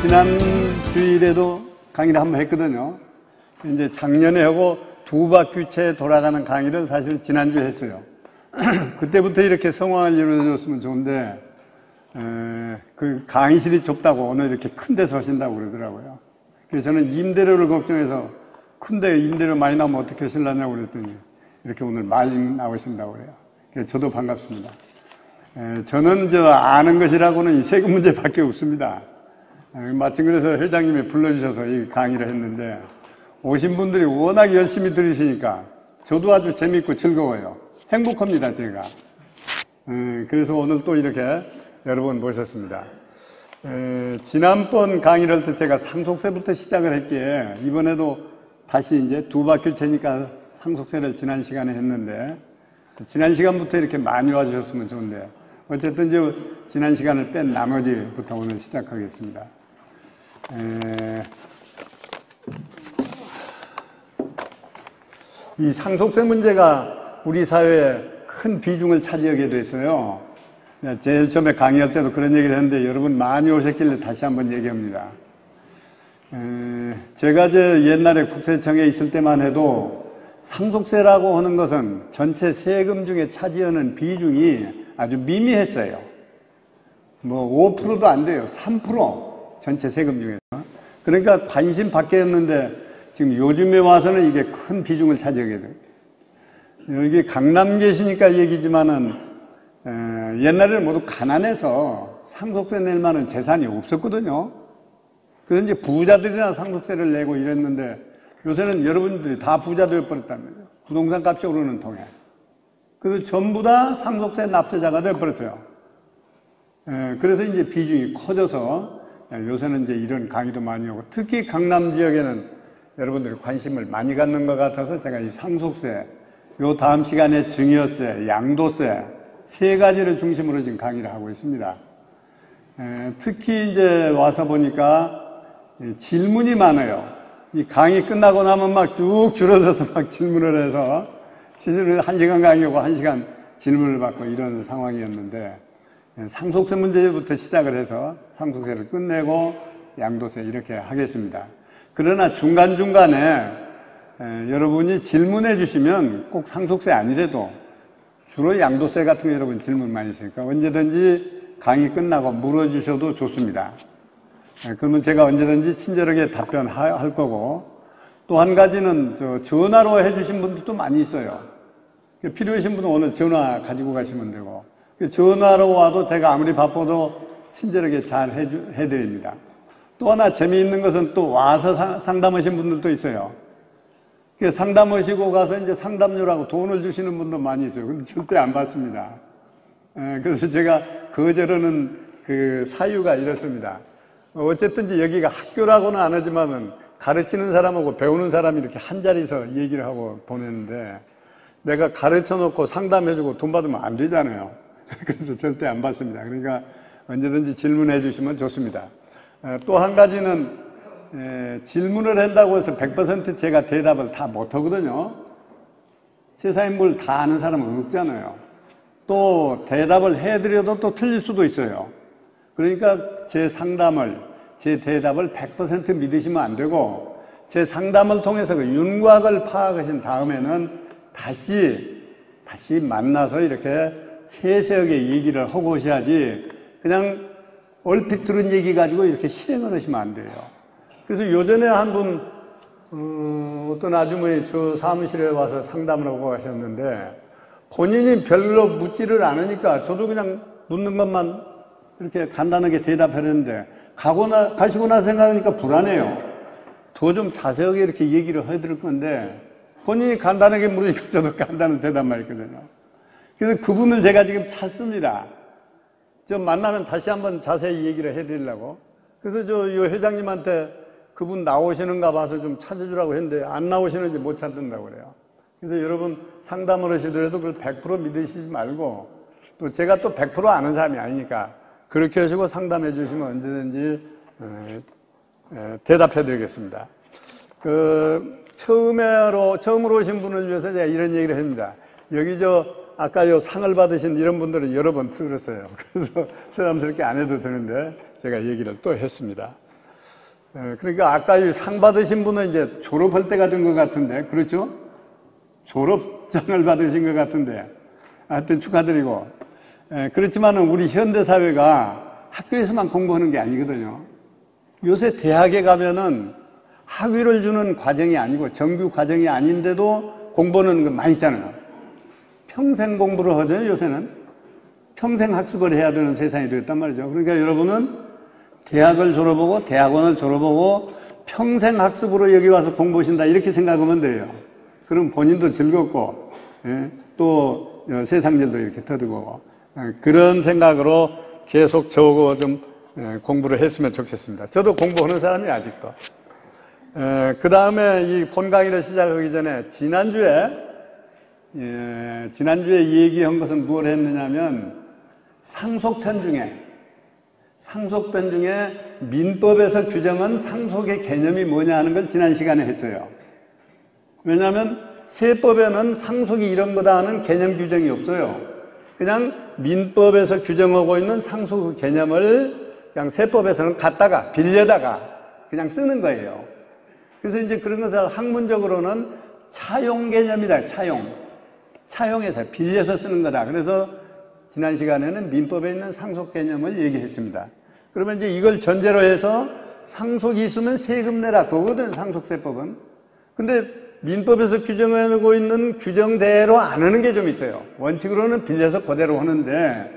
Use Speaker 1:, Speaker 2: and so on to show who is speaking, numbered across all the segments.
Speaker 1: 지난 주일에도 강의를 한번 했거든요. 이제 작년에 하고 두 바퀴째 돌아가는 강의를 사실 지난주에 했어요. 그때부터 이렇게 성황을 이루어졌으면 좋은데, 그 강의실이 좁다고 오늘 이렇게 큰 데서 하신다고 그러더라고요. 그래서 저는 임대료를 걱정해서 큰데 임대료 많이 나오면 어떻게 하시려냐고 그랬더니 이렇게 오늘 많이 나오신다고 그래요. 그래서 저도 반갑습니다. 저는 아는 것이라고는 이 세금 문제밖에 없습니다. 마침 그래서 회장님이 불러주셔서 이 강의를 했는데 오신 분들이 워낙 열심히 들으시니까 저도 아주 재밌고 즐거워요. 행복합니다, 제가. 그래서 오늘 또 이렇게 여러분 모셨습니다. 지난번 강의를 할 때 제가 상속세부터 시작을 했기에 이번에도 다시 이제 두 바퀴째니까 상속세를 지난 시간에 했는데 지난 시간부터 이렇게 많이 와주셨으면 좋은데 어쨌든 이제 지난 시간을 뺀 나머지부터 오늘 시작하겠습니다. 이 상속세 문제가 우리 사회에 큰 비중을 차지하게 됐어요. 제일 처음에 강의할 때도 그런 얘기를 했는데 여러분 많이 오셨길래 다시 한번 얘기합니다. 제가 옛날에 국세청에 있을 때만 해도 상속세라고 하는 것은 전체 세금 중에 차지하는 비중이 아주 미미했어요. 뭐 5%도 안 돼요. 3% 전체 세금 중에서. 그러니까 관심 밖이었는데 지금 요즘에 와서는 이게 큰 비중을 차지하게 돼요. 여기 강남 계시니까 얘기지만은 옛날에는 모두 가난해서 상속세 낼 만한 재산이 없었거든요. 그래서 이제 부자들이나 상속세를 내고 이랬는데 요새는 여러분들이 다 부자 되어버렸다면요. 부동산 값이 오르는 통에. 그래서 전부 다 상속세 납세자가 되어버렸어요. 그래서 이제 비중이 커져서 요새는 이제 이런 강의도 많이 하고 특히 강남 지역에는 여러분들이 관심을 많이 갖는 것 같아서 제가 이 상속세, 요 다음 시간에 증여세, 양도세 세 가지를 중심으로 지금 강의를 하고 있습니다. 특히 이제 와서 보니까 질문이 많아요. 이 강의 끝나고 나면 막 쭉 줄어들어서 막 질문을 해서 실제로 1시간 강의하고 1시간 질문을 받고 이런 상황이었는데 상속세 문제부터 시작을 해서 상속세를 끝내고 양도세 이렇게 하겠습니다. 그러나 중간중간에 여러분이 질문해 주시면 꼭 상속세 아니래도 주로 양도세 같은 거 여러분 질문 많이 있으니까 언제든지 강의 끝나고 물어주셔도 좋습니다. 그러면 제가 언제든지 친절하게 답변할 거고 또 한 가지는 전화로 해주신 분들도 많이 있어요. 필요하신 분은 오늘 전화 가지고 가시면 되고 전화로 와도 제가 아무리 바빠도 친절하게 잘 해드립니다. 또 하나 재미있는 것은 또 와서 상담하신 분들도 있어요. 상담하시고 가서 이제 상담료라고 돈을 주시는 분도 많이 있어요. 근데 절대 안 받습니다. 그래서 제가 거절하는 그 사유가 이렇습니다. 어쨌든 여기가 학교라고는 안 하지만은 가르치는 사람하고 배우는 사람이 이렇게 한 자리에서 얘기를 하고 보내는데 내가 가르쳐 놓고 상담해주고 돈 받으면 안 되잖아요. 그래서 절대 안 받습니다. 그러니까 언제든지 질문해 주시면 좋습니다. 또 한 가지는 질문을 한다고 해서 100% 제가 대답을 다 못하거든요. 세상에 뭘 다 아는 사람은 없잖아요. 또 대답을 해드려도 또 틀릴 수도 있어요. 그러니까 제 대답을 100% 믿으시면 안 되고 제 상담을 통해서 그 윤곽을 파악하신 다음에는 다시 만나서 이렇게 세세하게 얘기를 하고 오셔야지 그냥 얼핏 들은 얘기 가지고 이렇게 실행을 하시면 안 돼요. 그래서 요전에 한 분, 어떤 아주머니 저 사무실에 와서 상담을 하고 가셨는데 본인이 별로 묻지를 않으니까 저도 그냥 묻는 것만 이렇게 간단하게 대답하려는데 가시고 나서 생각하니까 불안해요. 더 좀 자세하게 이렇게 얘기를 해드릴 건데 본인이 간단하게 물으니까 저도 간단한 대답만 했거든요. 그래서 그분을 제가 지금 찾습니다. 좀 만나면 다시 한번 자세히 얘기를 해드리려고. 그래서 이 회장님한테 그분 나오시는가 봐서 좀 찾아주라고 했는데 안 나오시는지 못 찾는다고 그래요. 그래서 여러분 상담을 하시더라도 그걸 100% 믿으시지 말고 또 제가 또 100% 아는 사람이 아니니까 그렇게 하시고 상담해 주시면 언제든지 대답해 드리겠습니다. 처음으로 오신 분을 위해서 제가 이런 얘기를 합니다. 여기 아까 상을 받으신 이런 분들은 여러 번 들었어요. 그래서 새삼스럽게 안 해도 되는데 제가 얘기를 또 했습니다. 그러니까 아까 이 상 받으신 분은 이제 졸업할 때가 된 것 같은데, 그렇죠? 졸업장을 받으신 것 같은데, 하여튼 축하드리고. 그렇지만은 우리 현대사회가 학교에서만 공부하는 게 아니거든요. 요새 대학에 가면은 학위를 주는 과정이 아니고 정규 과정이 아닌데도 공부하는 거 많이 있잖아요. 평생 공부를 하죠, 요새는. 평생 학습을 해야 되는 세상이 됐단 말이죠. 그러니까 여러분은 대학을 졸업하고 대학원을 졸업하고 평생 학습으로 여기 와서 공부하신다 이렇게 생각하면 돼요. 그럼 본인도 즐겁고 또 세상일도 이렇게 터득하고 그런 생각으로 계속 저하고 좀 공부를 했으면 좋겠습니다. 저도 공부하는 사람이 아직도. 그 다음에 이 본 강의를 시작하기 전에 지난주에 얘기한 것은 무엇을 했느냐면 상속편 중에 민법에서 규정한 상속의 개념이 뭐냐 하는 걸 지난 시간에 했어요. 왜냐하면 세법에는 상속이 이런 거다 하는 개념 규정이 없어요. 그냥 민법에서 규정하고 있는 상속 개념을 그냥 세법에서는 갖다가 빌려다가 그냥 쓰는 거예요. 그래서 이제 그런 것을 학문적으로는 차용 개념이다. 차용해서 빌려서 쓰는 거다. 그래서 지난 시간에는 민법에 있는 상속 개념을 얘기했습니다. 그러면 이제 이걸 전제로 해서 상속이 있으면 세금 내라. 그거거든, 상속세법은. 근데 민법에서 규정하고 있는 규정대로 안 하는 게 좀 있어요. 원칙으로는 빌려서 그대로 하는데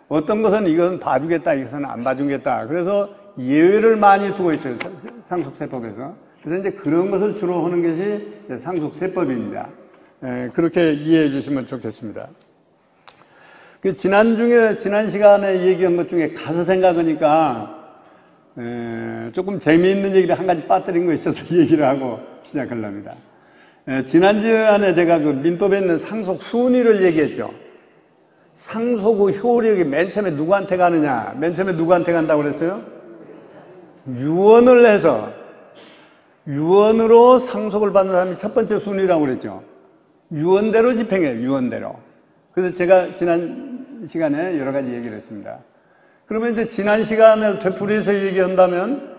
Speaker 1: 어떤 것은 이건 봐주겠다, 이것은 안 봐주겠다. 그래서 예외를 많이 두고 있어요, 상속세법에서. 그래서 이제 그런 것을 주로 하는 것이 상속세법입니다. 그렇게 이해해 주시면 좋겠습니다. 지난 시간에 얘기한 것 중에 가서 생각하니까, 조금 재미있는 얘기를 한 가지 빠뜨린 거 있어서 얘기를 하고 시작하려 합니다. 지난주에 제가 그 민법에 있는 상속 순위를 얘기했죠. 상속 후 효력이 맨 처음에 누구한테 가느냐? 맨 처음에 누구한테 간다고 그랬어요? 유언을 해서, 유언으로 상속을 받는 사람이 첫 번째 순위라고 그랬죠. 유언대로 집행해요, 유언대로. 그래서 제가 지난 시간에 여러 가지 얘기를 했습니다. 그러면 이제 지난 시간을 되풀이해서 얘기한다면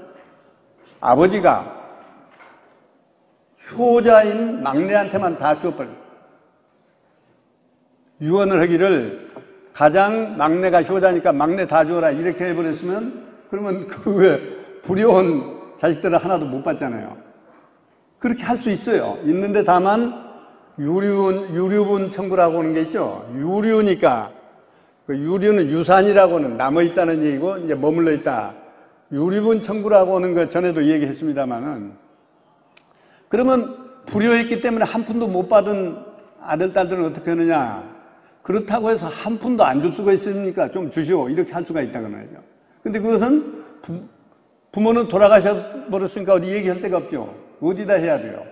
Speaker 1: 아버지가 효자인 막내한테만 다 주어버려. 유언을 하기를 가장 막내가 효자니까 막내 다 주어라 이렇게 해버렸으면 그러면 그 외에 불효한 자식들은 하나도 못 받잖아요. 그렇게 할 수 있어요. 있는데 다만 유류분 청구라고 하는 게 있죠. 유류니까 그 유류는 유산이라고는 남아있다는 얘기고 이제 머물러 있다. 유류분 청구라고 하는 거 전에도 얘기했습니다만은 그러면 불효했기 때문에 한 푼도 못 받은 아들, 딸들은 어떻게 하느냐. 그렇다고 해서 한 푼도 안 줄 수가 있습니까? 좀 주시오. 이렇게 할 수가 있다는 거죠. 근데 그것은 부모는 돌아가셔버렸으니까 어디 얘기할 데가 없죠. 어디다 해야 돼요?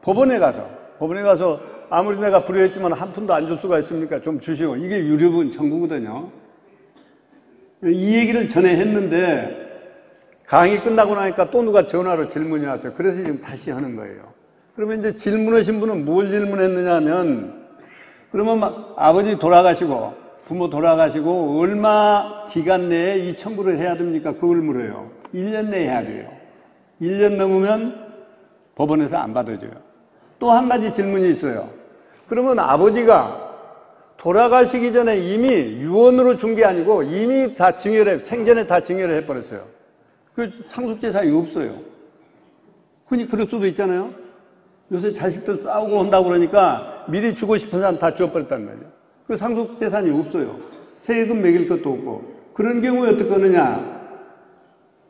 Speaker 1: 법원에 가서 아무리 내가 불효했지만 한 푼도 안 줄 수가 있습니까? 좀 주시오. 이게 유류분 청구거든요. 이 얘기를 전에 했는데 강의 끝나고 나니까 또 누가 전화로 질문이 왔어요. 그래서 지금 다시 하는 거예요. 그러면 이제 질문하신 분은 뭘 질문했느냐 하면 그러면 막 아버지 돌아가시고 부모 돌아가시고 얼마 기간 내에 이 청구를 해야 됩니까? 그걸 물어요. 1년 내에 해야 돼요. 1년 넘으면 법원에서 안 받아줘요. 또 한 가지 질문이 있어요. 그러면 아버지가 돌아가시기 전에 이미 유언으로 준 게 아니고 이미 다 생전에 다 증여를 해버렸어요. 그 상속재산이 없어요. 흔히 그럴 수도 있잖아요. 요새 자식들 싸우고 온다고 그러니까 미리 주고 싶은 사람 다 줘버렸단 말이에요. 그 상속재산이 없어요. 세금 매길 것도 없고. 그런 경우에 어떻게 하느냐.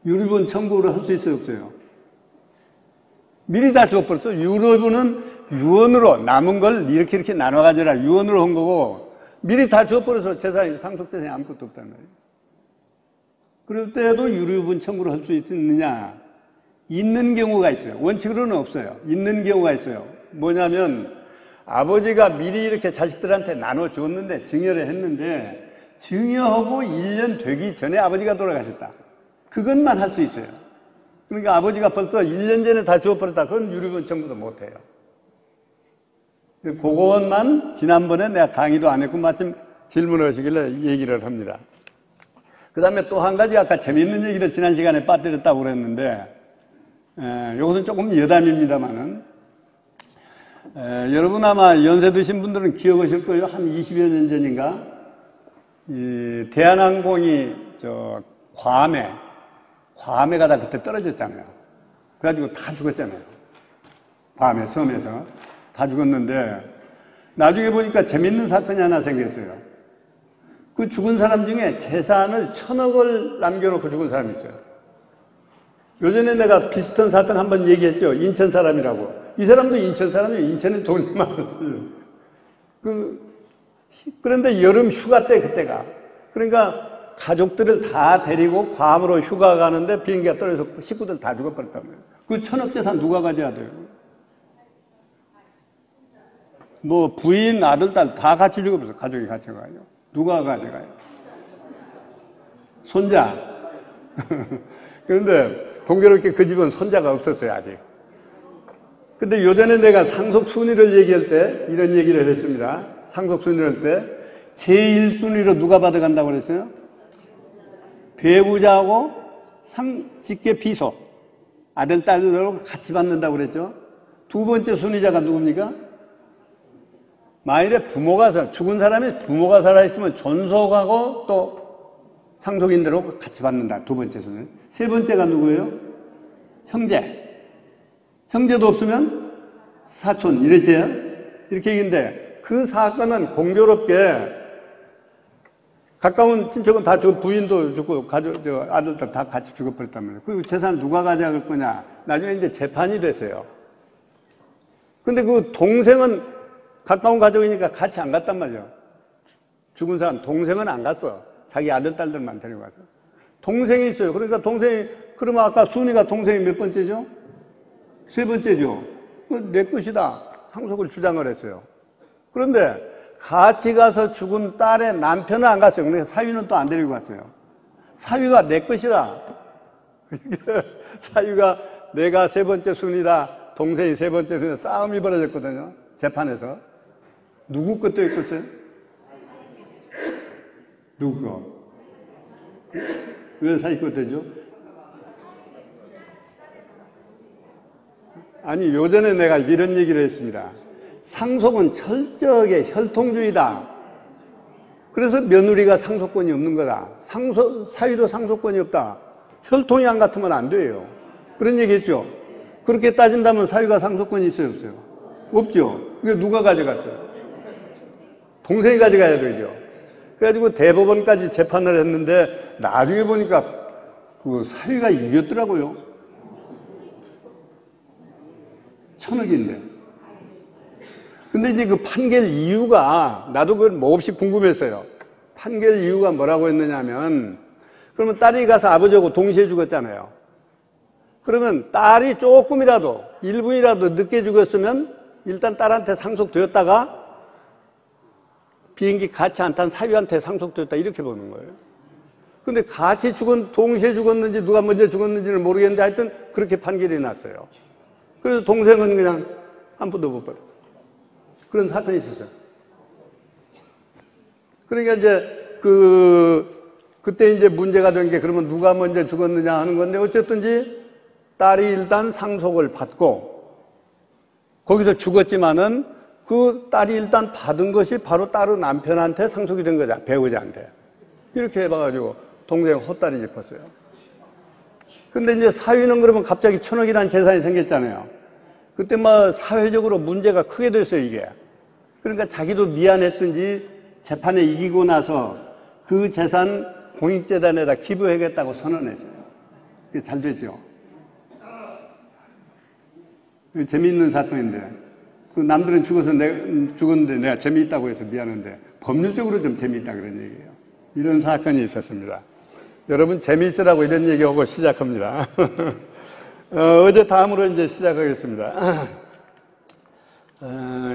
Speaker 1: 유류분 청구를 할 수 있어요, 없어요? 미리 다 줘버렸어. 유류분은 유언으로 남은 걸 이렇게 나눠 가져라. 유언으로 한 거고 미리 다 줘버려서 상속재산이 아무것도 없단 말이에요. 그럴 때도 유류분 청구를 할 수 있느냐? 있는 경우가 있어요. 원칙으로는 없어요. 있는 경우가 있어요. 뭐냐면 아버지가 미리 이렇게 자식들한테 나눠줬는데 증여를 했는데 증여하고 1년 되기 전에 아버지가 돌아가셨다. 그것만 할 수 있어요. 그러니까 아버지가 벌써 1년 전에 다 주어버렸다. 그건 유류분 청구도 못해요. 그것만 지난번에 내가 강의도 안 했고 마침 질문을 하시길래 얘기를 합니다. 그 다음에 또 한 가지 아까 재미있는 얘기를 지난 시간에 빠뜨렸다고 그랬는데 이것은 조금 여담입니다만은, 여러분 아마 연세 드신 분들은 기억하실 거예요. 한 20여 년 전인가, 이 대한항공이 괌에 가다 그때 떨어졌잖아요. 그래가지고 다 죽었잖아요. 괌에, 섬에서. 다 죽었는데, 나중에 보니까 재밌는 사건이 하나 생겼어요. 그 죽은 사람 중에 재산을 1,000억을 남겨놓고 죽은 사람이 있어요. 요전에 내가 비슷한 사건 한번 얘기했죠. 인천 사람이라고. 이 사람도 인천 사람이에요. 인천에 돈이 많아요. 그런데 여름 휴가 때 그때가. 그러니까 가족들을 다 데리고 괌으로 휴가 가는데 비행기가 떨어져서 식구들 다 죽어버렸단 말이에요. 그 1,000억 재산 누가 가져야 돼요? 뭐 부인, 아들, 딸 다 같이 죽어버려서 가족이 같이 가요. 누가 가져가요? 손자. 그런데 공교롭게 그 집은 손자가 없었어요, 아직. 근데 요전에 내가 상속순위를 얘기할 때 이런 얘기를 했습니다. 상속순위를 할 때 제1순위로 누가 받아간다고 그랬어요? 배우자하고 직계 비속, 아들, 딸로 같이 받는다고 그랬죠? 두 번째 순위자가 누굽니까? 만일에 죽은 사람이 부모가 살아있으면 존속하고 또 상속인대로 같이 받는다. 두 번째 순위. 세 번째가 누구예요? 형제. 형제도 없으면 사촌, 이랬지요? 이렇게 얘기인데, 그 사건은 공교롭게 가까운 친척은 다 죽고, 부인도 죽고, 아들들 다 같이 죽어버렸단 말이에요. 그 재산 누가 가져갈 거냐? 나중에 이제 재판이 됐어요. 근데 그 동생은 가까운 가족이니까 같이 안 갔단 말이에요. 죽은 사람, 동생은 안 갔어. 자기 아들, 딸들만 데려가서. 동생이 있어요. 그러니까 동생이, 그러면 아까 순위가 동생이 몇 번째죠? 세 번째죠. 내 것이다. 상속을 주장을 했어요. 그런데 같이 가서 죽은 딸의 남편은 안 갔어요. 그러니까 사위는 또 안 데리고 갔어요. 사위가 내 것이다. 사위가 내가 세 번째 순위다. 동생이 세 번째 순위다. 싸움이 벌어졌거든요. 재판에서. 누구 것도 있겠어요? 누구 거? 왜 사위 것 되죠? 아니, 요전에 내가 이런 얘기를 했습니다. 상속은 철저하게 혈통주의다. 그래서 며느리가 상속권이 없는 거다. 사위도 상속권이 없다. 혈통이 안 같으면 안 돼요. 그런 얘기 했죠. 그렇게 따진다면 사위가 상속권이 있어요, 없어요? 없죠. 그게 누가 가져갔어요? 동생이 가져가야 되죠. 그래가지고 대법원까지 재판을 했는데 나중에 보니까 그 사위가 이겼더라고요. 1,000억인데. 근데 이제 그 판결 이유가, 나도 그걸 몹시 궁금했어요. 판결 이유가 뭐라고 했느냐면, 그러면 딸이 가서 아버지하고 동시에 죽었잖아요. 그러면 딸이 조금이라도, 1분이라도 늦게 죽었으면 일단 딸한테 상속되었다가 비행기 같이 안 탄 사위한테 상속되었다, 이렇게 보는 거예요. 근데 같이 동시에 죽었는지 누가 먼저 죽었는지는 모르겠는데 하여튼 그렇게 판결이 났어요. 그래서 동생은 그냥 한 푼도 못 받았어요. 그런 사건이 있었어요. 그러니까 이제 그때 이제 문제가 된 게 그러면 누가 먼저 죽었느냐 하는 건데 어쨌든지 딸이 일단 상속을 받고 거기서 죽었지만은 그 딸이 일단 받은 것이 바로 딸의 남편한테 상속이 된 거죠. 배우자한테. 이렇게 해봐가지고 동생 헛다리 짚었어요. 근데 이제 사위는 그러면 갑자기 1,000억이라는 재산이 생겼잖아요. 그때 막 사회적으로 문제가 크게 됐어요, 이게. 그러니까 자기도 미안했든지 재판에 이기고 나서 그 재산 공익재단에다 기부하겠다고 선언했어요. 그게 잘 됐죠. 재미있는 사건인데. 그 남들은 죽었는데 내가 재미있다고 해서 미안한데 법률적으로 좀 재미있다 그런 얘기예요. 이런 사건이 있었습니다. 여러분 재미있으라고 이런 얘기하고 시작합니다. 어제 다음으로 이제 시작하겠습니다.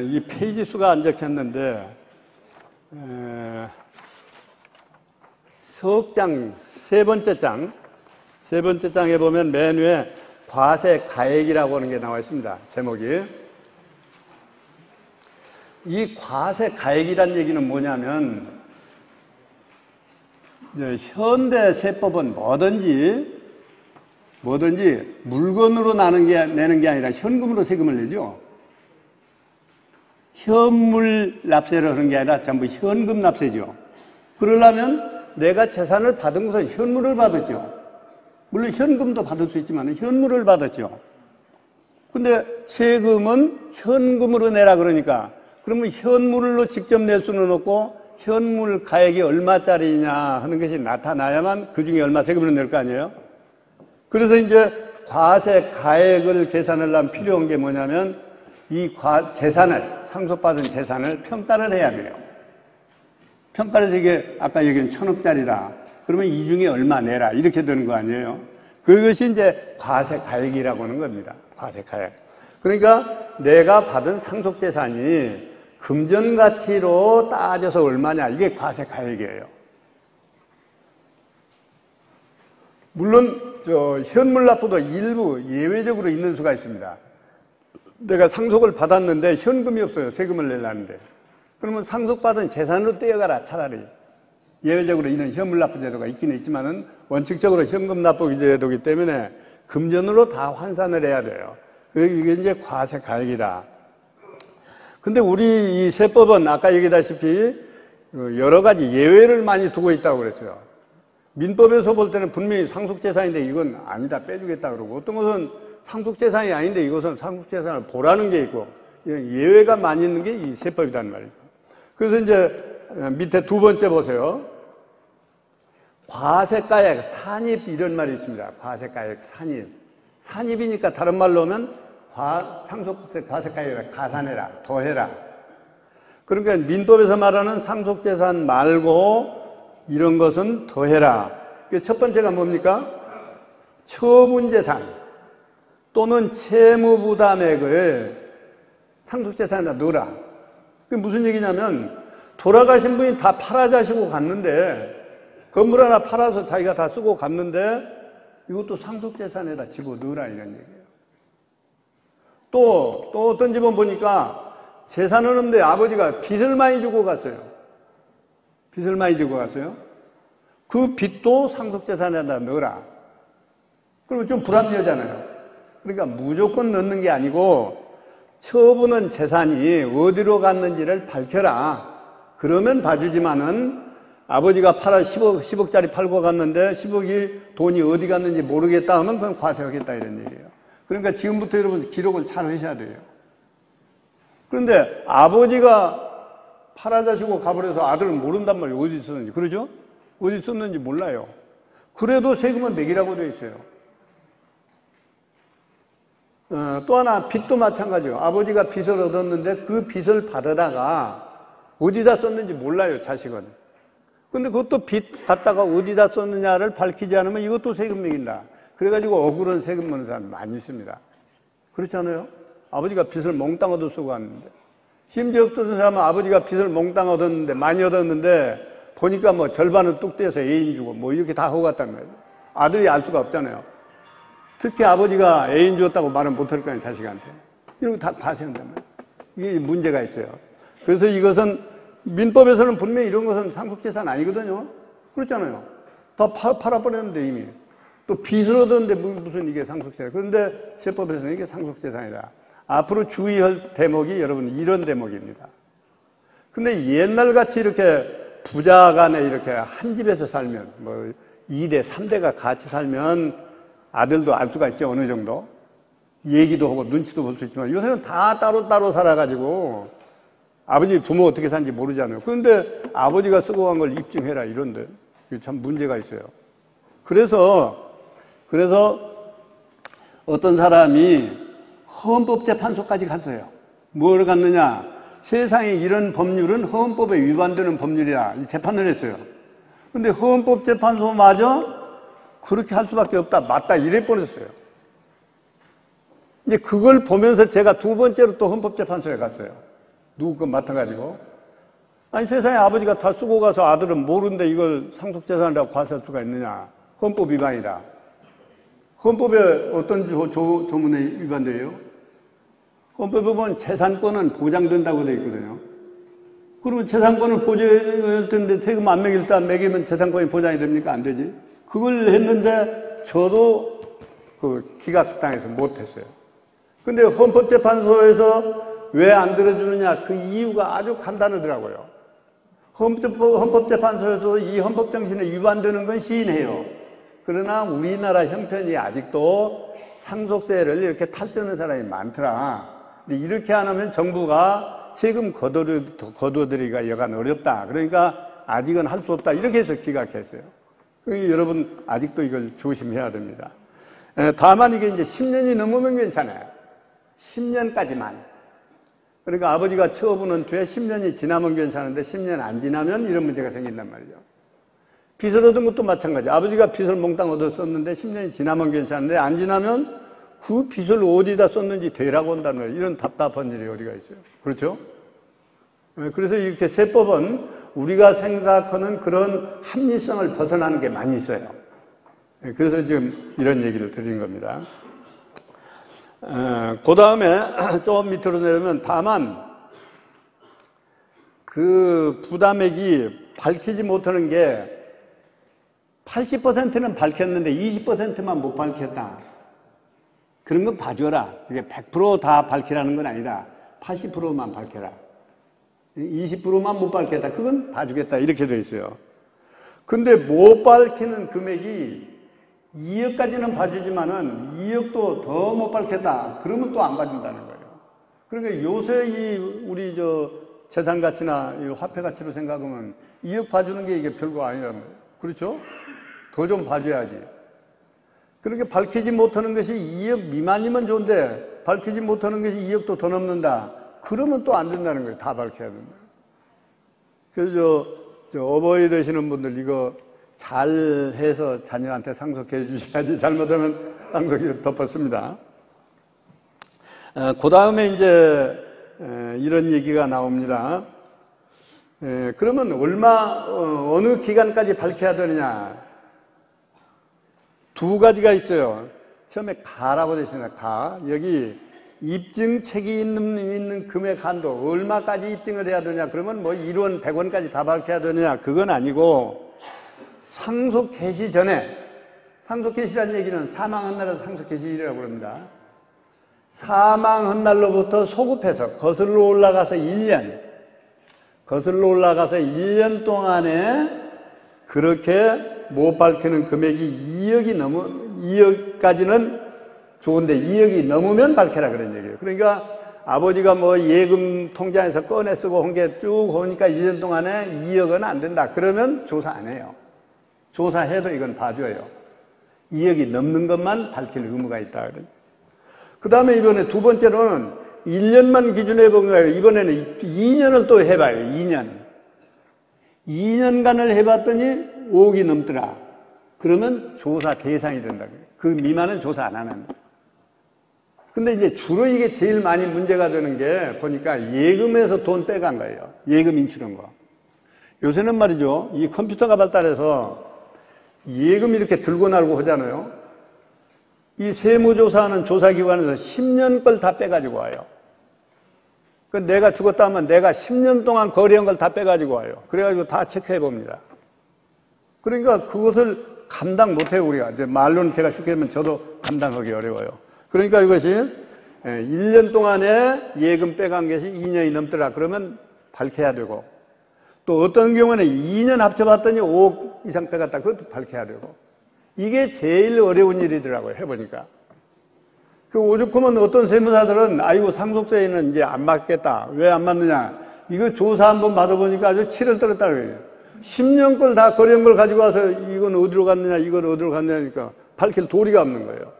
Speaker 1: 이 페이지 수가 안 적혔는데 석장 세 번째 장에 보면 맨 위에 과세 가액이라고 하는 게 나와 있습니다. 제목이. 이 과세 가액이란 얘기는 뭐냐면 이제 현대 세법은 뭐든지 뭐든지 물건으로 내는 게 아니라 현금으로 세금을 내죠. 현물 납세를 하는 게 아니라 전부 현금 납세죠. 그러려면 내가 재산을 받은 것은 현물을 받았죠. 물론 현금도 받을 수 있지만 현물을 받았죠. 근데 세금은 현금으로 내라 그러니까 그러면 현물로 직접 낼 수는 없고 현물 가액이 얼마짜리냐 하는 것이 나타나야만 그 중에 얼마 세금을 낼 거 아니에요? 그래서 이제 과세 가액을 계산하려면 필요한 게 뭐냐면 이 재산을, 상속받은 재산을 평가를 해야 돼요. 평가를 해서 이게 아까 얘기한 1,000억짜리다. 그러면 이 중에 얼마 내라. 이렇게 되는 거 아니에요? 그것이 이제 과세 가액이라고 하는 겁니다. 과세 가액. 그러니까 내가 받은 상속 재산이 금전 가치로 따져서 얼마냐. 이게 과세 가액이에요. 물론 현물 납부도 일부 예외적으로 있는 수가 있습니다. 내가 상속을 받았는데 현금이 없어요. 세금을 내려는데. 그러면 상속받은 재산으로 떼어가라 차라리. 예외적으로 있는 현물 납부 제도가 있긴 있지만은 원칙적으로 현금 납부 제도이기 때문에 금전으로 다 환산을 해야 돼요. 이게 이제 과세 가액이다. 근데 우리 이 세법은 아까 얘기했다시피 여러 가지 예외를 많이 두고 있다고 그랬어요. 민법에서 볼 때는 분명히 상속재산인데 이건 아니다 빼주겠다 그러고 어떤 것은 상속재산이 아닌데 이것은 상속재산을 보라는 게 있고 예외가 많이 있는 게 이 세법이란 말이죠. 그래서 이제 밑에 두 번째 보세요. 과세가액, 산입 이런 말이 있습니다. 과세가액, 산입. 산입이니까 다른 말로 하면 상속세 과세가액을 가산해라, 더해라. 그러니까 민법에서 말하는 상속재산 말고 이런 것은 더해라. 첫 번째가 뭡니까? 처분재산 또는 채무부담액을 상속재산에다 넣어라. 그게 무슨 얘기냐면 돌아가신 분이 다 팔아자시고 갔는데 건물 하나 팔아서 자기가 다 쓰고 갔는데 이것도 상속재산에다 집어넣으라 이런 얘기예요. 또 어떤 집은 보니까 재산은 없는데 아버지가 빚을 많이 주고 갔어요. 빚을 많이 주고 갔어요. 그 빚도 상속재산에다 넣어라. 그러면 좀 불합리하잖아요. 그러니까 무조건 넣는 게 아니고 처분은 재산이 어디로 갔는지를 밝혀라. 그러면 봐주지만은 아버지가 10억짜리 팔고 갔는데 10억이 돈이 어디 갔는지 모르겠다 하면 그건 과세하겠다 이런 얘기예요. 그러니까 지금부터 여러분 기록을 잘 하셔야 돼요. 그런데 아버지가 팔아자시고 가버려서 아들은 모른단 말이에요. 어디 썼는지. 그러죠? 어디 썼는지 몰라요. 그래도 세금은 매기라고 되어 있어요. 또 하나 빚도 마찬가지예요. 아버지가 빚을 얻었는데 그 빚을 받아다가 어디다 썼는지 몰라요. 자식은. 근데 그것도 빚 갖다가 어디다 썼느냐를 밝히지 않으면 이것도 세금 매긴다. 그래가지고 억울한 세금 무는 사람 많이 있습니다. 그렇잖아요? 아버지가 빚을 몽땅 얻어 쓰고 갔는데. 심지어 어떤 사람은 아버지가 빚을 몽땅 얻었는데, 많이 얻었는데, 보니까 뭐 절반은 뚝 떼서 애인 주고 뭐 이렇게 다 하고 갔단 말이에요. 아들이 알 수가 없잖아요. 특히 아버지가 애인 주었다고 말은 못할 거예요, 자식한테. 이런 거 다 과세한단 말이에요. 이게 문제가 있어요. 그래서 이것은 민법에서는 분명히 이런 것은 상속재산 아니거든요. 그렇잖아요. 다 팔아버렸는데 이미. 또 빚을 얻었는데 무슨 이게 상속재산. 그런데 세법에서는 이게 상속재산이다. 앞으로 주의할 대목이 여러분 이런 대목입니다. 근데 옛날같이 이렇게 부자 간에 이렇게 한 집에서 살면 뭐 2대, 3대가 같이 살면 아들도 알 수가 있죠. 어느 정도. 얘기도 하고 눈치도 볼 수 있지만 요새는 다 따로따로 살아가지고 아버지 부모 어떻게 사는지 모르잖아요. 그런데 아버지가 쓰고 간 걸 입증해라 이런데 참 문제가 있어요. 그래서 어떤 사람이 헌법재판소까지 갔어요. 뭘 갔느냐? 세상에 이런 법률은 헌법에 위반되는 법률이라 재판을 했어요. 근데 헌법재판소마저 그렇게 할 수밖에 없다. 맞다. 이래 뻔했어요. 이제 그걸 보면서 제가 두 번째로 또 헌법재판소에 갔어요. 누구 건 맡아가지고. 아니 세상에 아버지가 다 쓰고 가서 아들은 모르는데 이걸 상속재산이라고 과세할 수가 있느냐. 헌법 위반이다. 헌법에 어떤 조문에 위반돼요? 헌법에 보면 재산권은 보장된다고 되어 있거든요. 그러면 재산권을 보장할 텐데 세금 안 매길 때 안 매기면 재산권이 보장이 됩니까? 안 되지. 그걸 했는데 저도 기각당해서 못했어요. 근데 헌법재판소에서 왜 안 들어주느냐, 그 이유가 아주 간단하더라고요. 헌법재판소에도 이 헌법정신에 위반되는 건 시인해요. 그러나 우리나라 형편이 아직도 상속세를 이렇게 탈세하는 사람이 많더라. 근데 이렇게 안 하면 정부가 세금 거둬들이기가 여간 어렵다. 그러니까 아직은 할 수 없다. 이렇게 해서 기각했어요. 그러니까 여러분 아직도 이걸 조심해야 됩니다. 다만 이게 이제 10년이 넘으면 괜찮아요. 10년까지만. 그러니까 아버지가 처분한 뒤에 10년이 지나면 괜찮은데 10년 안 지나면 이런 문제가 생긴단 말이죠. 빚을 얻은 것도 마찬가지. 아버지가 빚을 몽땅 얻어 썼는데 10년이 지나면 괜찮은데 안 지나면 그 빚을 어디다 썼는지 되라고 한다는 거예요. 이런 답답한 일이 어디가 있어요. 그렇죠? 그래서 이렇게 세법은 우리가 생각하는 그런 합리성을 벗어나는 게 많이 있어요. 그래서 지금 이런 얘기를 드린 겁니다. 그 다음에 좀 밑으로 내려면 다만 그 부담액이 밝히지 못하는 게 80%는 밝혔는데 20%만 못 밝혔다. 그런 건 봐줘라. 이게 100% 다 밝히라는 건 아니다. 80%만 밝혀라. 20%만 못 밝혔다. 그건 봐주겠다. 이렇게 돼 있어요. 근데 못 밝히는 금액이 2억까지는 봐주지만은 2억도 더 못 밝혔다. 그러면 또 안 봐준다는 거예요. 그러니까 요새 우리 재산 가치나 화폐 가치로 생각하면 2억 봐주는 게 이게 별거 아니란 말이에요. 그렇죠? 더 좀 봐줘야지. 그렇게 밝히지 못하는 것이 2억 미만이면 좋은데 밝히지 못하는 것이 2억도 더 넘는다. 그러면 또 안 된다는 거예요. 다 밝혀야 된다. 그래서 어버이 되시는 분들 이거 잘 해서 자녀한테 상속해 주셔야지 잘못하면 상속이 덮었습니다. 그 다음에 이제 이런 얘기가 나옵니다. 그러면 어느 기간까지 밝혀야 되느냐. 두 가지가 있어요. 처음에 가라고 되어 있습니다. 가. 여기 입증책이 있는 금액 한도, 얼마까지 입증을 해야 되냐. 그러면 뭐 1원, 100원까지 다 밝혀야 되느냐. 그건 아니고, 상속 개시 전에, 상속 개시라는 얘기는 사망한 날은 상속 개시일이라고 그럽니다. 사망한 날로부터 소급해서 거슬러 올라가서 1년 동안에 그렇게 못 밝히는 금액이 2억까지는 좋은데 2억이 넘으면 밝혀라 그런 얘기예요. 그러니까 아버지가 뭐 예금 통장에서 꺼내 쓰고 한 게 쭉 오니까 1년 동안에 2억은 안 된다. 그러면 조사 안 해요. 조사해도 이건 봐줘요. 2억이 넘는 것만 밝힐 의무가 있다. 그 다음에 이번에 두 번째로는 1년만 기준해 본 거예요. 이번에는 2년을 또 해봐요. 2년간을 해봤더니 5억이 넘더라. 그러면 조사 대상이 된다. 그 미만은 조사 안 하는. 근데 이제 주로 이게 제일 많이 문제가 되는 게 보니까 예금에서 돈 빼간 거예요. 예금 인출한 거. 요새는 말이죠. 이 컴퓨터가 발달해서 예금 이렇게 들고 날고 하잖아요. 이 세무조사하는 조사기관에서 10년 걸 다 빼가지고 와요. 그 내가 죽었다 하면 내가 10년 동안 거래한 걸 다 빼가지고 와요. 그래가지고 다 체크해 봅니다. 그러니까 그것을 감당 못해요, 우리가. 이제 말로는 제가 쉽게 하면 저도 감당하기 어려워요. 그러니까 이것이 1년 동안에 예금 빼간 것이 2년이 넘더라. 그러면 밝혀야 되고, 또 어떤 경우는 2년 합쳐봤더니 5억 이상 빼갔다. 그것도 밝혀야 되고. 이게 제일 어려운 일이더라고요, 해보니까. 그 오죽하면 어떤 세무사들은 아이고 상속세에는 이제 안 맞겠다. 왜 안 맞느냐. 이거 조사 한번 받아보니까 아주 치를 떨었다 그래요. 10년 걸 다 거래한 걸 가지고 와서 이건 어디로 갔느냐, 이건 어디로 갔느냐니까 밝힐 도리가 없는 거예요.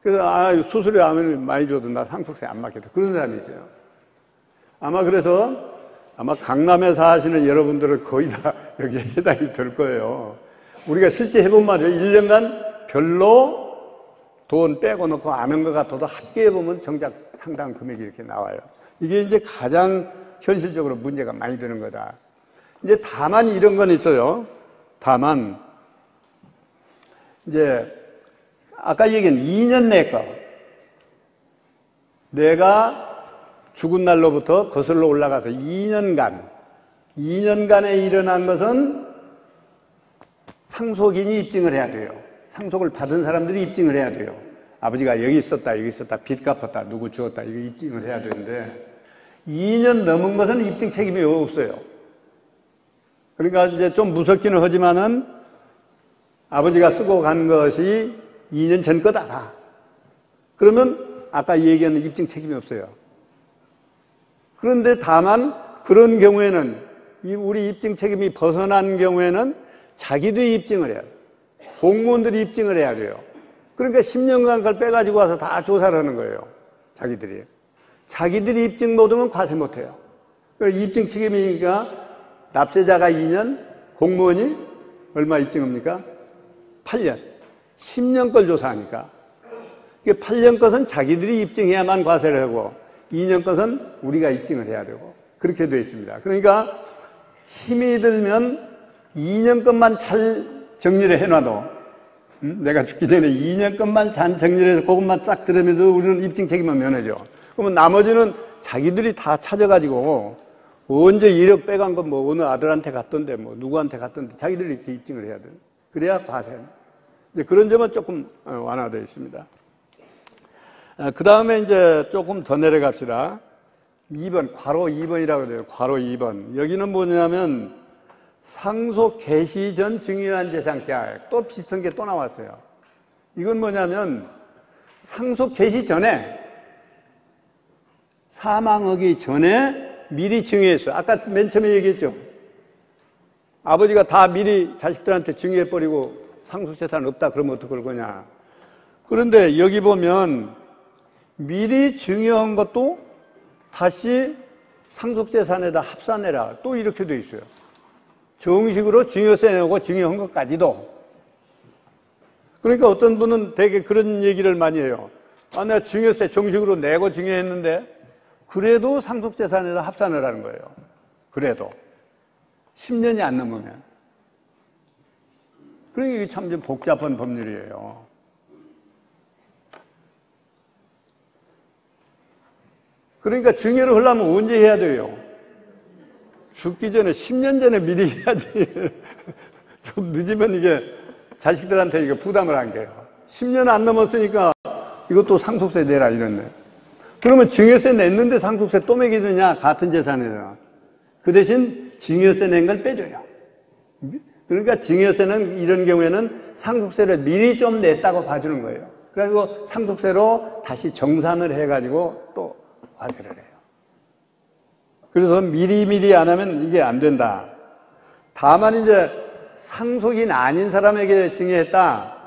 Speaker 1: 그래서 수수료 아무리 많이 줘도 나 상속세 안 맞겠다. 그런 사람이 있어요. 그래서 강남에 사시는 여러분들은 거의 다 여기에 해당이 될 거예요. 우리가 실제 해본 말이에요. 1년간 별로 돈 빼고 넣고 아는 것 같아도 합계해보면 정작 상당한 금액이 이렇게 나와요. 이게 이제 가장 현실적으로 문제가 많이 되는 거다. 이제 다만 이런 건 있어요. 다만, 이제, 아까 얘기한 2년 내 거. 내가 죽은 날로부터 거슬러 올라가서 2년간에 일어난 것은 상속인이 입증을 해야 돼요. 상속을 받은 사람들이 입증을 해야 돼요. 아버지가 여기 있었다, 빚 갚았다, 누구 죽었다, 이거 입증을 해야 되는데, 2년 넘은 것은 입증 책임이 없어요. 그러니까 이제 좀 무섭기는 하지만은, 아버지가 쓰고 간 것이 2년 전 거다. 그러면, 아까 얘기한 입증 책임이 없어요. 그런데 다만, 그런 경우에는, 우리 입증 책임이 벗어난 경우에는, 자기들이 입증을 해야 돼요. 공무원들이 입증을 해야 돼요. 그러니까 10년간 그걸 빼가지고 와서 다 조사를 하는 거예요. 자기들이. 자기들이 입증 못하면 과세 못해요. 입증 책임이니까 납세자가 2년, 공무원이 얼마 입증합니까? 8년. 10년 걸 조사하니까. 8년 것은 자기들이 입증해야만 과세를 하고 2년 것은 우리가 입증을 해야 되고 그렇게 되어 있습니다. 그러니까 힘이 들면 2년 것만 잘 정리를 해놔도 내가 죽기 전에 2년 것만 잘 정리를 해서 그것만 쫙 들으면서 우리는 입증 책임만 면하죠. 그러면 나머지는 자기들이 다 찾아가지고 언제 1억 빼간 건 뭐 어느 아들한테 갔던데 뭐 누구한테 갔던데 자기들이 이렇게 입증을 해야 돼요. 그래야 과세. 이제 그런 점은 조금 완화되어 있습니다. 그 다음에 이제 조금 더 내려갑시다. 2번, 괄호 2번이라고 돼요. 괄호 2번. 여기는 뭐냐면 상속 개시 전 증여한 재산가액. 또 비슷한 게 또 나왔어요. 이건 뭐냐면 상속 개시 전에 사망하기 전에 미리 증여했어요. 아까 맨 처음에 얘기했죠. 아버지가 다 미리 자식들한테 증여해버리고 상속재산 없다 그러면 어떡할 거냐. 그런데 여기 보면 미리 증여한 것도 다시 상속재산에다 합산해라. 또 이렇게 돼 있어요. 정식으로 증여세 내고 증여한 것까지도. 그러니까 어떤 분은 되게 그런 얘기를 많이 해요. 아, 내가 증여세 정식으로 내고 증여했는데 그래도 상속재산에다 합산을 하는 거예요. 그래도 10년이 안 넘으면. 그러니까 이게 참 복잡한 법률이에요. 그러니까 증여를 하려면 언제 해야 돼요? 죽기 전에 10년 전에 미리 해야지. 좀 늦으면 이게 자식들한테 이거 부담을 한 거예요. 10년 안 넘었으니까 이것도 상속세 내라 이랬네. 그러면 증여세 냈는데 상속세 또 매기느냐? 같은 재산에서. 그 대신 증여세 낸 걸 빼줘요. 그러니까 증여세는 이런 경우에는 상속세를 미리 좀 냈다고 봐주는 거예요. 그래서 상속세로 다시 정산을 해가지고 또 과세를 해요. 그래서 미리미리 안 하면 이게 안 된다. 다만 이제 상속인 아닌 사람에게 증여했다.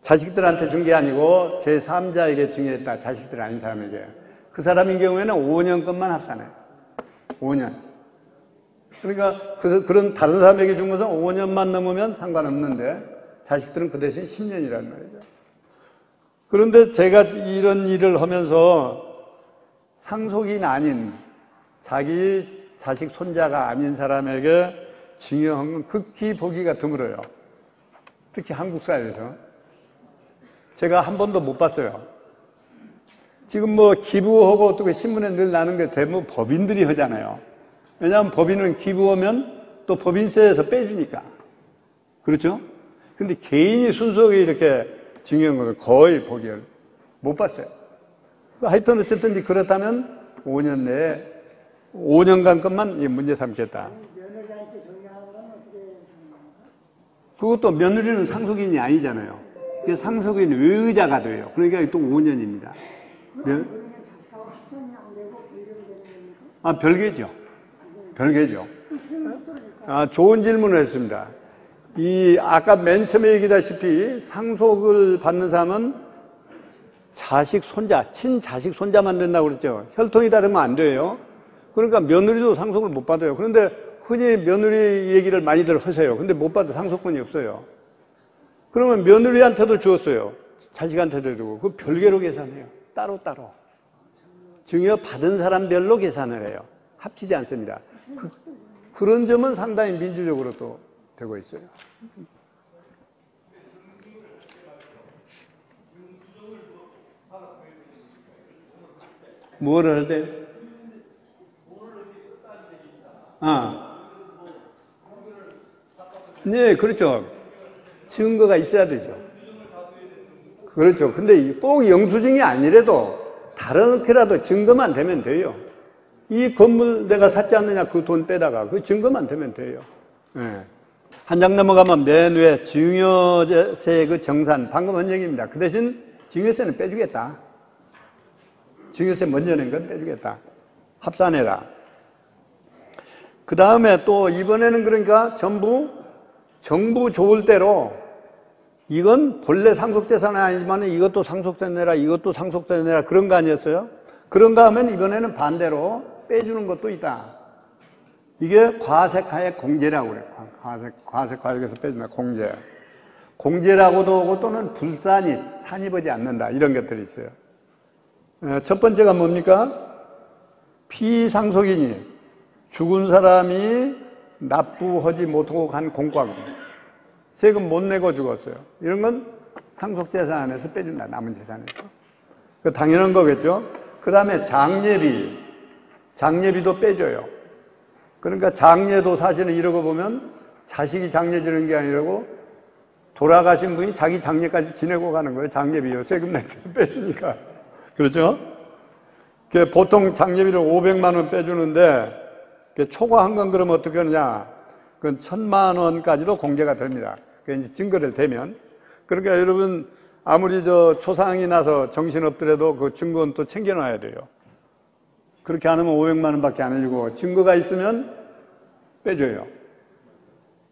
Speaker 1: 자식들한테 준 게 아니고 제3자에게 증여했다. 자식들 아닌 사람에게. 그 사람인 경우에는 5년 것만 합산해요. 5년. 그러니까 그런 다른 사람에게 준 것은 5년만 넘으면 상관없는데 자식들은 그 대신 10년이라는 말이죠. 그런데 제가 이런 일을 하면서 상속인 아닌 자기 자식 손자가 아닌 사람에게 증여한 건 극히 보기가 드물어요. 특히 한국 사회에서. 제가 한 번도 못 봤어요. 지금 뭐 기부하고 어떻게 신문에 늘 나는 게 대부분 법인들이 하잖아요. 왜냐하면 법인은 기부하면 또 법인세에서 빼주니까. 그렇죠? 근데 개인이 순수하게 이렇게 증여한 것을 거의 보기를 못 봤어요. 하여튼 어쨌든 그렇다면 5년 내에 5년간 것만 문제 삼겠다.
Speaker 2: 며느리한테 정리하는 건 어떻게?
Speaker 1: 그것도 며느리는 상속인이 아니잖아요. 상속인 외의자가 돼요. 그러니까 또 5년입니다. 별개죠. 별개죠. 좋은 질문을 했습니다. 아까 맨 처음에 얘기다시피 상속을 받는 사람은 자식, 손자, 친자식, 손자만 된다고 그랬죠. 혈통이 다르면 안 돼요. 그러니까 며느리도 상속을 못 받아요. 그런데 흔히 며느리 얘기를 많이들 하세요. 근데 못 받아 상속권이 없어요. 그러면 며느리한테도 주었어요. 자식한테도 주고. 그 별개로 계산해요. 따로따로. 증여 받은 사람별로 계산을 해요. 합치지 않습니다. 그런 점은 상당히 민주적으로 또 되고 있어요. 뭐를 할 때? 네, 그렇죠. 증거가 있어야 되죠. 그렇죠. 근데 꼭 영수증이 아니래도 다르게라도 증거만 되면 돼요. 이 건물 내가 샀지 않느냐 그 돈 빼다가 그 증거만 되면 돼요. 네. 한 장 넘어가면 맨 위에 증여세 그 정산 방금 한 얘기입니다. 그 대신 증여세는 빼주겠다. 증여세 먼저 낸 건 빼주겠다. 합산해라. 그 다음에 또 이번에는 그러니까 전부 정부 좋을 대로 이건 본래 상속재산은 아니지만 이것도 상속세 내라 이것도 상속세 내라 그런 거 아니었어요? 그런가 하면 이번에는 반대로 빼주는 것도 있다. 이게 과세가액 공제라고 그래요. 과세가액에서 빼준다. 공제. 공제라고도 하고 또는 불산입, 산입하지 않는다. 이런 것들이 있어요. 첫 번째가 뭡니까? 피상속인이 죽은 사람이 납부하지 못하고 간 공과금. 세금 못 내고 죽었어요. 이런 건 상속재산에서 빼준다. 남은 재산에서. 그 당연한 거겠죠? 그 다음에 장례비. 장례비도 빼줘요. 그러니까 장례도 사실은 이러고 보면 자식이 장례 지는 게 아니라고 돌아가신 분이 자기 장례까지 지내고 가는 거예요. 장례비요. 세금 낼 때도 빼주니까. 그렇죠? 보통 장례비를 500만 원 빼주는데 초과한 건 그러면 어떻게 하느냐? 그건 1000만 원까지도 공제가 됩니다. 그 이제 증거를 대면. 그러니까 여러분 아무리 초상이 나서 정신 없더라도 그 증거는 또 챙겨놔야 돼요. 그렇게 안 하면 500만 원밖에 안 해주고 증거가 있으면 빼줘요.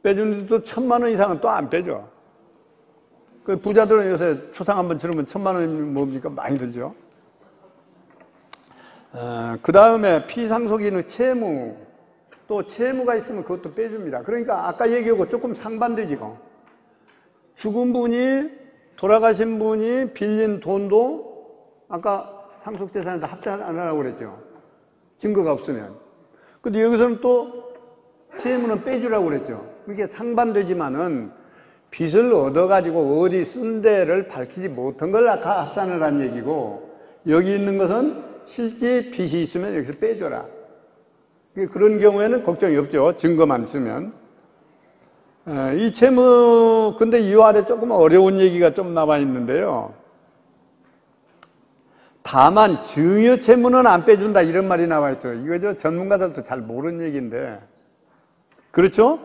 Speaker 1: 빼주는데 또 1000만 원 이상은 또 안 빼줘. 그 부자들은 요새 초상 한번 치르면 1000만 원이 뭡니까? 많이 들죠. 그 다음에 피상속인의 채무. 또 채무가 있으면 그것도 빼줍니다. 그러니까 아까 얘기하고 조금 상반되지고. 죽은 분이, 돌아가신 분이 빌린 돈도 아까 상속재산에다 합산 안 하라고 그랬죠. 증거가 없으면. 근데 여기서는 또 채무는 빼주라고 그랬죠. 이게 상반되지만은 빚을 얻어가지고 어디 쓴 데를 밝히지 못한 걸 아까 합산을 한 얘기고, 여기 있는 것은 실제 빚이 있으면 여기서 빼줘라. 그런 경우에는 걱정이 없죠. 증거만 있으면. 이 채무, 근데 이 아래 조금 어려운 얘기가 좀 나와 있는데요. 다만 증여 채무는 안 빼준다 이런 말이 나와 있어요. 이거 전문가들도 잘 모르는 얘기인데. 그렇죠?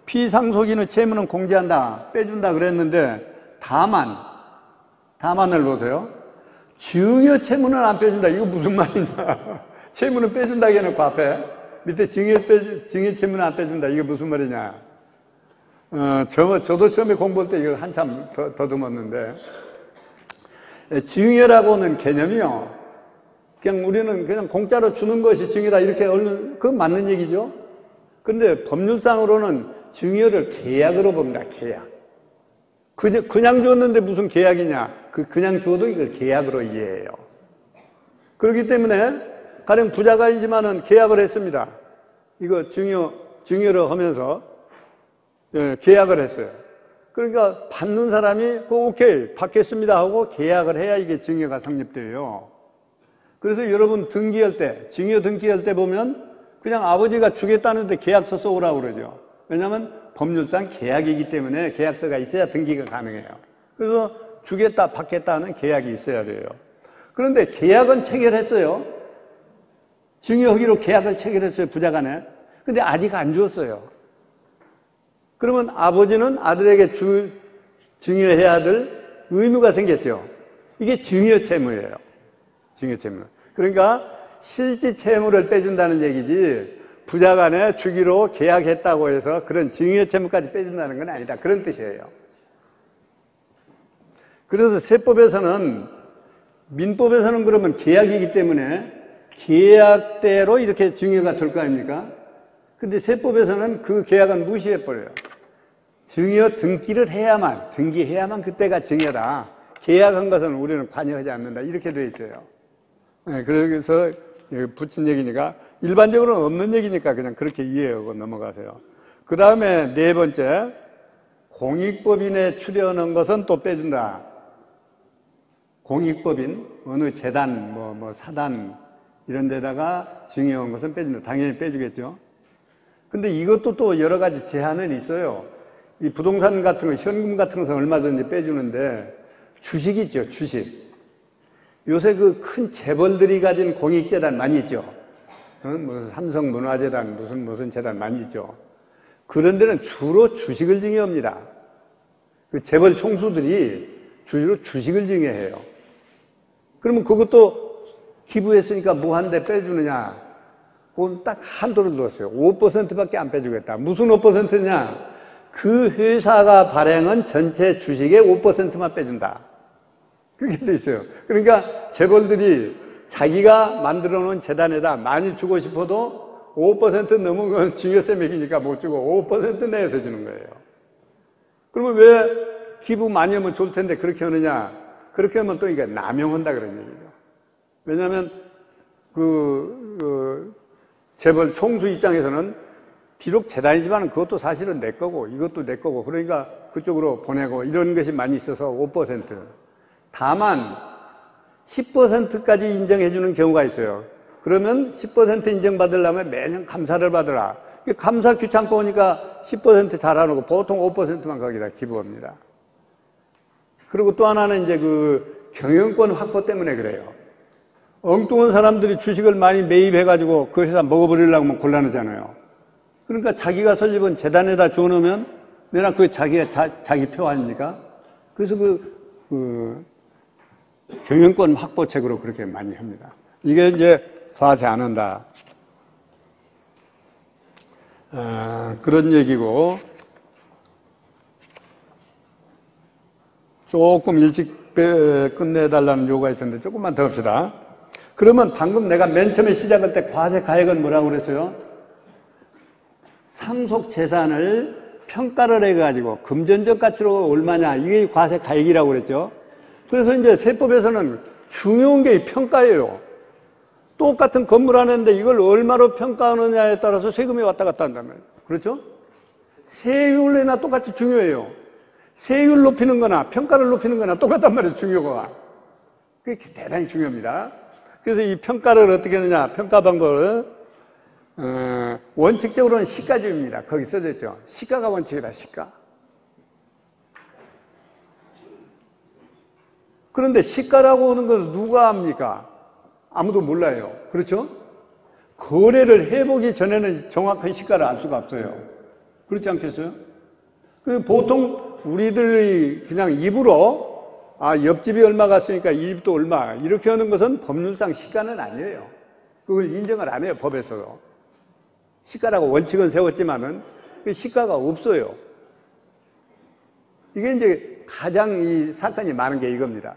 Speaker 1: 피상속인의 채무는 공제한다, 빼준다 그랬는데 다만을 보세요. 증여 채무는 안 빼준다. 이거 무슨 말이냐? 채무는 빼준다 해놓고 앞에 밑에 증여 채무는 안 빼준다. 이게 무슨 말이냐? 저도 처음에 공부할 때 이걸 한참 더듬었는데, 증여라고는 개념이요. 그냥 우리는 그냥 공짜로 주는 것이 증여다 이렇게 그건 맞는 얘기죠. 근데 법률상으로는 증여를 계약으로 봅니다. 계약. 그냥 줬는데 무슨 계약이냐? 그냥 줘도 이걸 계약으로 이해해요. 그렇기 때문에 가령 부자가이지만은 계약을 했습니다. 이거 증여를 하면서 계약을 했어요. 그러니까 받는 사람이 오케이 받겠습니다 하고 계약을 해야 이게 증여가 성립돼요. 그래서 여러분 등기할 때, 증여 등기할 때 보면 그냥 아버지가 주겠다는데 계약서 써오라고 그러죠. 왜냐하면 법률상 계약이기 때문에 계약서가 있어야 등기가 가능해요. 그래서 주겠다 받겠다는 계약이 있어야 돼요. 그런데 계약은 체결했어요. 증여하기로 계약을 체결했어요. 부자간에. 근데 아직 안 주었어요. 그러면 아버지는 아들에게 증여해야 될 의무가 생겼죠. 이게 증여채무예요. 증여채무. 그러니까 실제 채무를 빼준다는 얘기지 부자간에 주기로 계약했다고 해서 그런 증여채무까지 빼준다는 건 아니다. 그런 뜻이에요. 그래서 세법에서는, 민법에서는 그러면 계약이기 때문에 계약대로 이렇게 증여가 될 거 아닙니까? 근데 세법에서는 그 계약은 무시해버려요. 증여 등기를 해야만, 등기해야만 그때가 증여다. 계약한 것은 우리는 관여하지 않는다. 이렇게 되어 있어요. 네, 그래서 붙인 얘기니까, 일반적으로는 없는 얘기니까 그냥 그렇게 이해하고 넘어가세요. 그 다음에 네 번째, 공익법인에 출연한 것은 또 빼준다. 공익법인, 어느 재단, 사단, 이런 데다가 증여한 것은 빼준다. 당연히 빼주겠죠. 근데 이것도 또 여러 가지 제한은 있어요. 이 부동산 같은 거, 현금 같은 것은 얼마든지 빼주는데, 주식 있죠, 주식. 요새 그 큰 재벌들이 가진 공익재단 많이 있죠. 무슨 삼성문화재단, 무슨 재단 많이 있죠. 그런 데는 주로 주식을 증여합니다. 그 재벌 총수들이 주로 주식을 증여해요. 그러면 그것도 기부했으니까 무한대 빼주느냐? 그건 딱 한도를 뒀어요. 5%밖에 안 빼주겠다. 무슨 5%냐? 그 회사가 발행한 전체 주식의 5%만 빼준다. 그게 돼 있어요. 그러니까 재벌들이 자기가 만들어 놓은 재단에다 많이 주고 싶어도 5% 넘은 건 증여세 매기니까 못 주고 5% 내에서 주는 거예요. 그러면 왜 기부 많이 하면 좋을 텐데 그렇게 하느냐? 그렇게 하면 또 이게 남용한다 그런 얘기죠. 왜냐하면 재벌 총수 입장에서는 비록 재단이지만 그것도 사실은 내 거고 이것도 내 거고 그러니까 그쪽으로 보내고 이런 것이 많이 있어서 5%. 다만 10%까지 인정해 주는 경우가 있어요. 그러면 10% 인정받으려면 매년 감사를 받으라. 감사 귀찮고 오니까 10% 잘하고 보통 5%만 거기다 기부합니다. 그리고 또 하나는 이제 그 경영권 확보 때문에 그래요. 엉뚱한 사람들이 주식을 많이 매입해가지고 그 회사 먹어버리려고 하면 곤란하잖아요. 그러니까 자기가 설립은 재단에다 줘놓으면 내가 그 자기 표 아닙니까? 그래서 경영권 확보책으로 그렇게 많이 합니다. 이게 이제 과세 안 한다. 그런 얘기고, 조금 일찍 끝내달라는 요구가 있었는데 조금만 더 합시다. 그러면 방금 내가 맨 처음에 시작할 때 과세 가액은 뭐라고 그랬어요? 상속 재산을 평가를 해가지고 금전적 가치로 얼마냐, 이게 과세 가액이라고 그랬죠. 그래서 이제 세법에서는 중요한 게 평가예요. 똑같은 건물 하는데 이걸 얼마로 평가하느냐에 따라서 세금이 왔다 갔다 한다면. 그렇죠? 세율이나 똑같이 중요해요. 세율 높이는 거나 평가를 높이는 거나 똑같단 말이에요, 중요가. 그게 대단히 중요합니다. 그래서 이 평가를 어떻게 하느냐, 평가 방법을, 원칙적으로는 시가주의입니다. 거기 써져 있죠. 시가가 원칙이다, 시가. 그런데 시가라고 하는 건 누가 합니까? 아무도 몰라요. 그렇죠? 거래를 해보기 전에는 정확한 시가를 알 수가 없어요. 그렇지 않겠어요? 보통 우리들이 그냥 입으로 옆집이 얼마 갔으니까 이 집도 얼마 이렇게 하는 것은 법률상 시가는 아니에요. 그걸 인정을 안 해요, 법에서도. 시가라고 원칙은 세웠지만은 그 시가가 없어요. 이게 이제 가장 이 사건이 많은 게 이겁니다.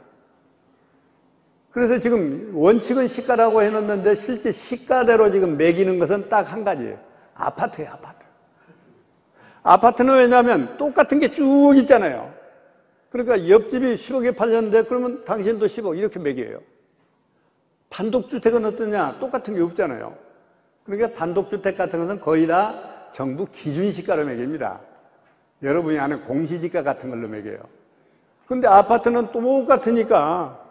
Speaker 1: 그래서 지금 원칙은 시가라고 해놓는데 실제 시가대로 지금 매기는 것은 딱 한 가지예요. 아파트예요, 아파트. 아파트는 왜냐하면 똑같은 게 쭉 있잖아요. 그러니까 옆집이 10억에 팔렸는데 그러면 당신도 10억 이렇게 매겨요. 단독주택은 어떠냐? 똑같은 게 없잖아요. 그러니까 단독주택 같은 것은 거의 다 정부 기준시가로 매깁니다. 여러분이 아는 공시지가 같은 걸로 매겨요. 근데 아파트는 똑같으니까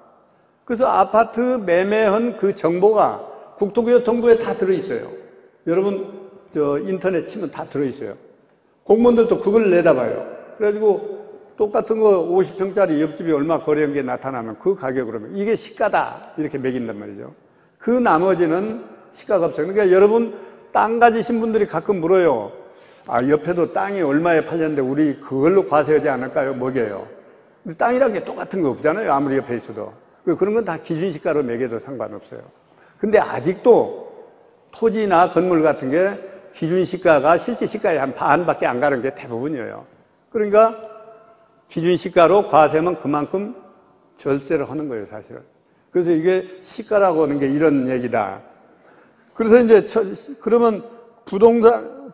Speaker 1: 그래서 아파트 매매한 그 정보가 국토교통부에 다 들어있어요. 여러분 인터넷 치면 다 들어있어요. 공무원들도 그걸 내다봐요. 그래가지고 똑같은 거 50평짜리 옆집이 얼마 거래한 게 나타나면 그 가격으로 이게 시가다 이렇게 매긴단 말이죠. 그 나머지는 시가가 없어요. 그러니까 여러분 땅 가지신 분들이 가끔 물어요. 옆에도 땅이 얼마에 팔렸는데 우리 그걸로 과세하지 않을까요? 먹여요. 근데 땅이라는 게 똑같은 거 없잖아요. 아무리 옆에 있어도. 그런 건 다 기준시가로 매겨도 상관없어요. 근데 아직도 토지나 건물 같은 게 기준시가가 실제 시가의 한 반밖에 안 가는 게 대부분이에요. 그러니까 기준시가로 과세하면 그만큼 절세를 하는 거예요, 사실은. 그래서 이게 시가라고 하는 게 이런 얘기다. 그래서 이제 그러면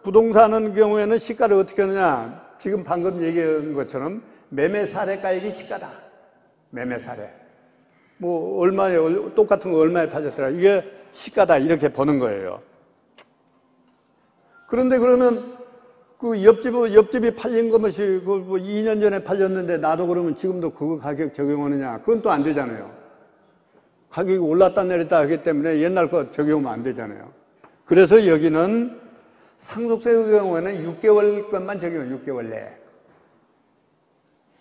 Speaker 1: 부동산의 경우에는 시가를 어떻게 하느냐? 지금 방금 얘기한 것처럼 매매 사례가액이 시가다. 매매 사례. 얼마에, 똑같은 거 얼마에 팔렸더라. 이게 시가다. 이렇게 보는 거예요. 그런데 그러면 그 옆집이 팔린 것이 2년 전에 팔렸는데 나도 그러면 지금도 그거 가격 적용하느냐? 그건 또 안 되잖아요. 가격이 올랐다 내렸다 하기 때문에 옛날 거 적용하면 안 되잖아요. 그래서 여기는 상속세의 경우에는 6개월 것만 적용해요. 6개월 내에.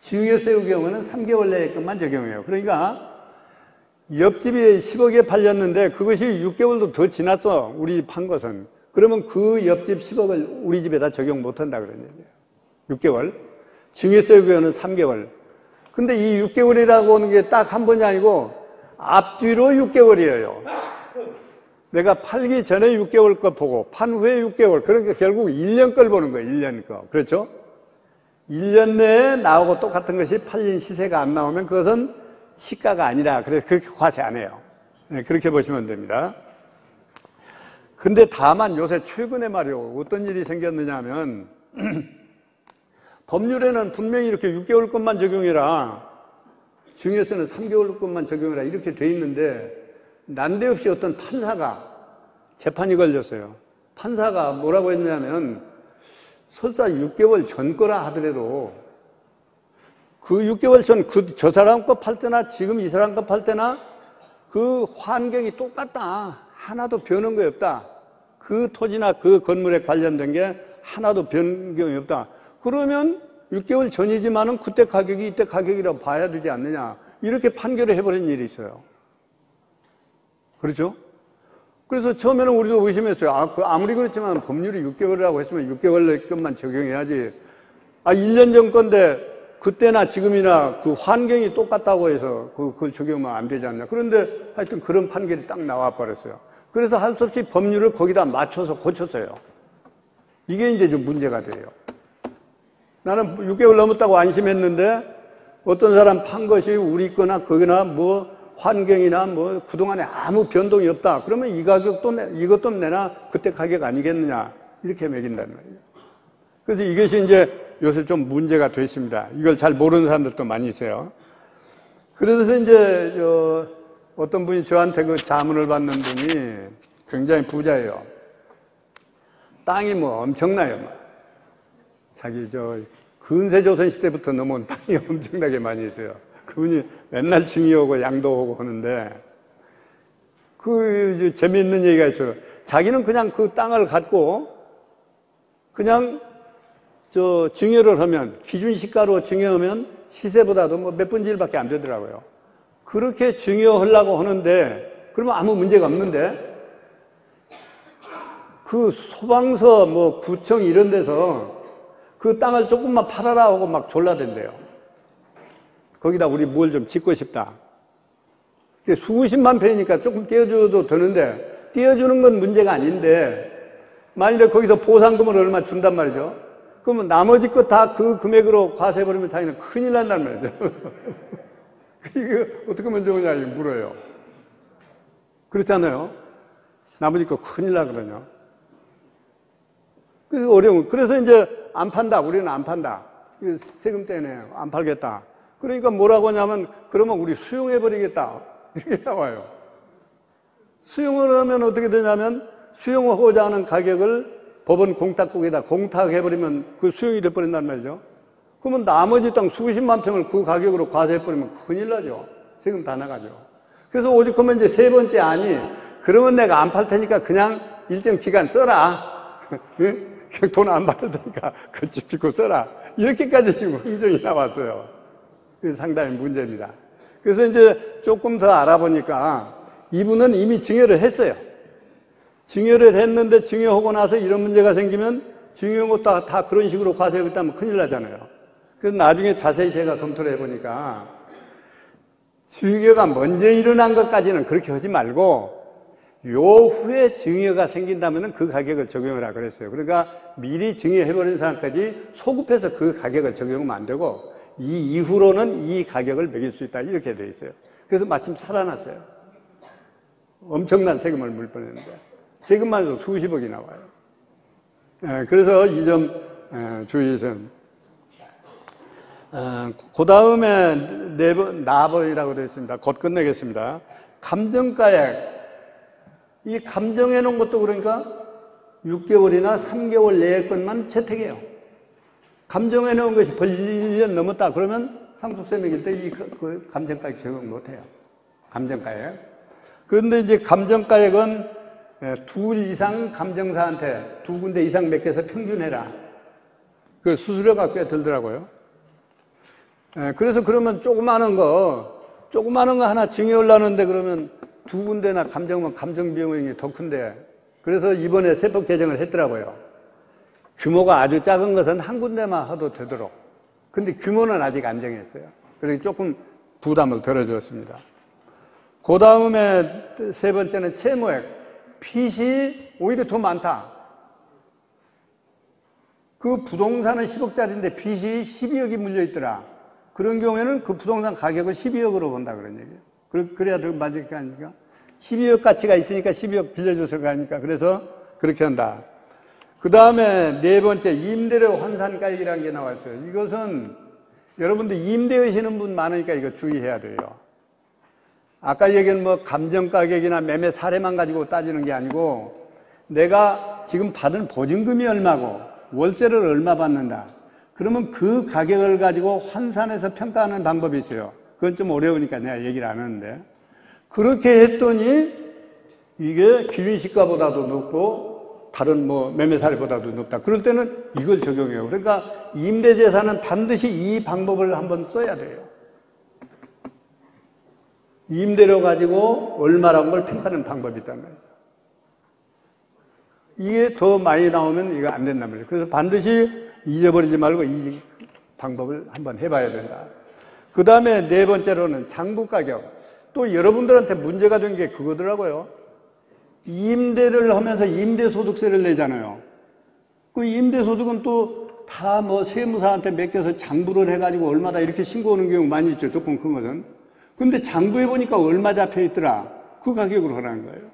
Speaker 1: 증여세의 경우는 3개월 내의 것만 적용해요. 그러니까 옆집이 10억에 팔렸는데 그것이 6개월도 더 지났어. 우리 판 것은. 그러면 그 옆집 10억을 우리 집에다 적용 못한다 그런 얘기예요. 6개월. 증여세의 경우는 3개월. 근데 이 6개월이라고 하는 게 딱 한 번이 아니고 앞뒤로 6개월이에요. 내가 팔기 전에 6개월 거 보고 판 후에 6개월. 그러니까 결국 1년 걸 보는 거예요. 1년 거. 그렇죠? 1년 내에 나오고 똑같은 것이 팔린 시세가 안 나오면 그것은 시가가 아니라 그래서 그렇게 과세 안 해요. 네, 그렇게 보시면 됩니다. 근데 다만 요새 최근에 말이요. 어떤 일이 생겼느냐 하면 법률에는 분명히 이렇게 6개월 것만 적용해라. 증여세는 3개월 것만 적용해라. 이렇게 돼 있는데 난데없이 어떤 판사가 재판이 걸렸어요. 판사가 뭐라고 했냐면 설사 6개월 전 거라 하더라도 그 6개월 전 저 사람 거 팔 때나 지금 이 사람 거 팔 때나 그 환경이 똑같다. 하나도 변한 거 없다. 그 토지나 그 건물에 관련된 게 하나도 변경이 없다. 그러면 6개월 전이지만은 그때 가격이 이때 가격이라고 봐야 되지 않느냐. 이렇게 판결을 해버린 일이 있어요. 그렇죠? 그래서 처음에는 우리도 의심했어요. 아무리 그렇지만 법률이 6개월이라고 했으면 6개월 것만 적용해야지. 1년 전 건데 그때나 지금이나 그 환경이 똑같다고 해서 그걸 적용하면 안 되지 않냐. 그런데 하여튼 그런 판결이 딱 나와버렸어요. 그래서 할 수 없이 법률을 거기다 맞춰서 고쳤어요. 이게 이제 좀 문제가 돼요. 나는 6개월 넘었다고 안심했는데 어떤 사람 판 것이 우리 거나 거기나 뭐 환경이나 뭐 그동안에 아무 변동이 없다. 그러면 이 가격도 이것도 내나 그때 가격 아니겠느냐. 이렇게 매긴다는 말이에요. 그래서 이것이 이제 요새 좀 문제가 됐습니다. 이걸 잘 모르는 사람들도 많이 있어요. 그래서 이제 어떤 분이 저한테 그 자문을 받는 분이 굉장히 부자예요. 땅이 뭐 엄청나요. 자기 근세조선 시대부터 넘어온 땅이 엄청나게 많이 있어요. 그분이 맨날 증여하고 양도하고 하는데 재미있는 얘기가 있어요. 자기는 그냥 그 땅을 갖고 그냥 증여를 하면 기준시가로 증여하면 시세보다도 뭐 몇 분의 1밖에 안 되더라고요. 그렇게 증여하려고 하는데 그러면 아무 문제가 없는데 그 소방서 뭐 구청 이런 데서 그 땅을 조금만 팔아라 하고 막 졸라댄대요. 거기다 우리 뭘 좀 짓고 싶다. 수십만 평이니까 조금 떼어줘도 되는데 떼어주는 건 문제가 아닌데 만일에 거기서 보상금을 얼마 준단 말이죠. 그러면 나머지 거 다 그 금액으로 과세해버리면 당연히 큰일 난단 말이죠. 이거 어떻게 하면 좋으냐 물어요. 그렇잖아요. 나머지 거 큰일 나거든요. 그 어려운. 그래서 이제 안 판다. 우리는 안 판다. 세금 때문에 안 팔겠다. 그러니까 뭐라고 하냐면 그러면 우리 수용해버리겠다. 이렇게 나와요. 수용을 하면 어떻게 되냐면 수용하고자 하는 가격을 법원 공탁국에다 공탁해버리면 그 수용이 돼버린단 말이죠. 그러면 나머지 땅 수십만 평을 그 가격으로 과세해버리면 큰일 나죠. 세금 다 나가죠. 그래서 오직 하면 이제 세 번째 아니, 그러면 내가 안 팔 테니까 그냥 일정 기간 써라. 돈 안 받을 테니까 그 집 짓고 써라. 이렇게까지 지금 흥정이 나왔어요. 그게 상당히 문제입니다. 그래서 이제 조금 더 알아보니까 이분은 이미 증여를 했어요. 증여를 했는데 증여하고 나서 이런 문제가 생기면 증여한 것도 다 그런 식으로 과세하겠다면 큰일 나잖아요. 그래서 나중에 자세히 제가 검토를 해보니까 증여가 먼저 일어난 것까지는 그렇게 하지 말고 요 후에 증여가 생긴다면 그 가격을 적용하라 그랬어요. 그러니까 미리 증여해버린 사람까지 소급해서 그 가격을 적용하면 안 되고 이 이후로는 이 가격을 매길 수 있다 이렇게 돼 있어요. 그래서 마침 살아났어요. 엄청난 세금을 물 뻔했는데 세금만 해도 수십억이 나와요. 그래서 이 점 주의해서 그 다음에 나벌이라고 되어 있습니다. 곧 끝내겠습니다. 감정가액. 이 감정해 놓은 것도 그러니까 6개월이나 3개월 내의 것만 채택해요. 감정해 놓은 것이 벌 1년 넘었다 그러면 상속세 매길 때 이 감정가액 적용 못해요. 감정가액. 그런데 이제 감정가액은 둘 이상 감정사한테 두 군데 이상 맡겨서 평균해라. 그 수수료가 꽤 들더라고요. 그래서 그러면 조그마한 거 하나 증여하려는데 그러면 두 군데나 감정 비용이 더 큰데, 그래서 이번에 세법 개정을 했더라고요. 규모가 아주 작은 것은 한 군데만 하도 되도록. 근데 규모는 아직 안 정했어요. 그래서 조금 부담을 덜어줬습니다. 그 다음에 세 번째는 채무액. 빚이 오히려 더 많다. 그 부동산은 10억짜리인데 빚이 12억이 물려있더라. 그런 경우에는 그 부동산 가격을 12억으로 본다 그런 얘기예요. 그래야 더 맞을 거 아닙니까? 12억 가치가 있으니까 12억 빌려줬을 거 아닙니까? 그래서 그렇게 한다. 그 다음에 네 번째, 임대료 환산가액이라는 게 나왔어요. 이것은 여러분들 임대하시는 분 많으니까 이거 주의해야 돼요. 아까 얘기한 뭐 감정가격이나 매매 사례만 가지고 따지는 게 아니고, 내가 지금 받은 보증금이 얼마고 월세를 얼마 받는다. 그러면 그 가격을 가지고 환산해서 평가하는 방법이 있어요. 그건 좀 어려우니까 내가 얘기를 안 하는데, 그렇게 했더니 이게 기준시가보다도 높고 다른 뭐 매매 사례보다도 높다. 그럴 때는 이걸 적용해요. 그러니까 임대재산은 반드시 이 방법을 한번 써야 돼요. 임대료 가지고 얼마라는 걸 평가하는 방법이 있단 말이죠. 이게 더 많이 나오면 이거 안 된단 말이에요. 그래서 반드시 잊어버리지 말고 이 방법을 한번 해봐야 된다. 그 다음에 네 번째로는 장부가격. 또 여러분들한테 문제가 된 게 그거더라고요. 임대를 하면서 임대소득세를 내잖아요. 그 임대소득은 또 다 뭐 세무사한테 맡겨서 장부를 해가지고 얼마다 이렇게 신고하는 경우 많이 있죠. 조금 큰 것은. 근데 장부해 보니까 얼마 잡혀 있더라. 그 가격으로 하라는 거예요.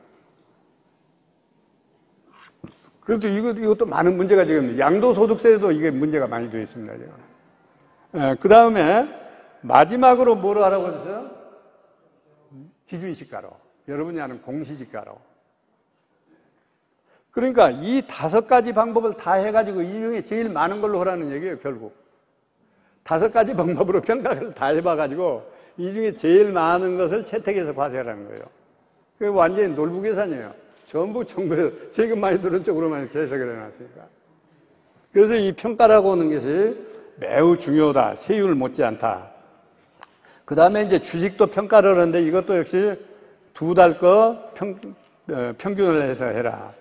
Speaker 1: 그래도 이것도 많은 문제가 지금, 양도소득세에도 이게 문제가 많이 되어 있습니다, 지금. 그 다음에 마지막으로 뭐로 하라고 했어요? 기준시가로. 여러분이 아는 공시지가로. 그러니까 이 5가지 방법을 다 해가지고 이 중에 제일 많은 걸로 하라는 얘기예요, 결국. 5가지 방법으로 평가를 다 해봐가지고 이 중에 제일 많은 것을 채택해서 과세하라는 거예요. 그게 완전히 놀부 계산이에요. 전부 정부에서 세금 많이 들은 쪽으로만 이렇게 해석을 해놨으니까. 그래서 이 평가라고 하는 것이 매우 중요하다. 세율 못지않다. 그 다음에 이제 주식도 평가를 하는데 이것도 역시 2달 거 평균을 해서 해라.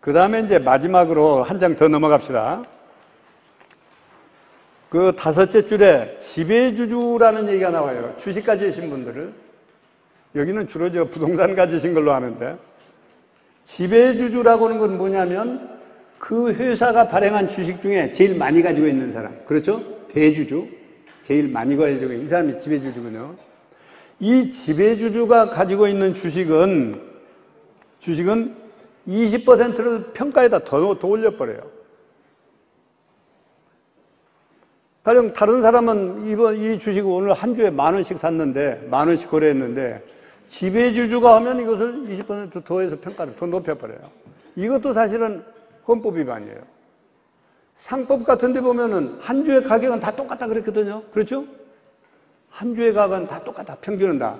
Speaker 1: 그 다음에 이제 마지막으로 한 장 더 넘어갑시다. 그 5째 줄에 지배주주라는 얘기가 나와요. 주식 가지신 분들을. 여기는 주로 저 부동산 가지신 걸로 아는데, 지배주주라고 하는 건 뭐냐면 그 회사가 발행한 주식 중에 제일 많이 가지고 있는 사람. 그렇죠? 대주주. 제일 많이 가지고 있는 이 사람이 지배주주군요. 이 지배주주가 가지고 있는 주식은 20%를 평가에다 더 올려버려요. 가령 다른 사람은 이 주식을 오늘 한 주에 10,000원씩 샀는데, 10,000원씩 거래했는데, 지배주주가 하면 이것을 20% 더해서 평가를 더 높여버려요. 이것도 사실은 헌법 위반이에요. 상법 같은 데 보면은 한 주의 가격은 다 똑같다 그랬거든요. 그렇죠? 한 주의 가격은 다 똑같다. 평균은 다.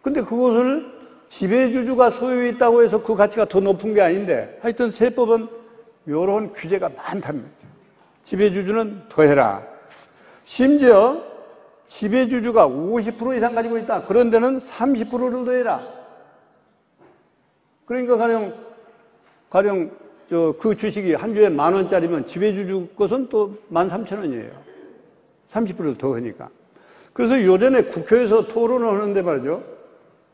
Speaker 1: 근데 그것을 지배주주가 소유에 있다고 해서 그 가치가 더 높은 게 아닌데, 하여튼 세법은 이런 규제가 많다는 거죠. 지배주주는 더 해라. 심지어 지배주주가 50% 이상 가지고 있다. 그런 데는 30%를 더 해라. 그러니까 가령 그 주식이 한 주에 10,000원짜리면 지배주주 것은 또 13,000원이에요. 30%를 더 하니까. 그래서 요전에 국회에서 토론을 하는데 말이죠.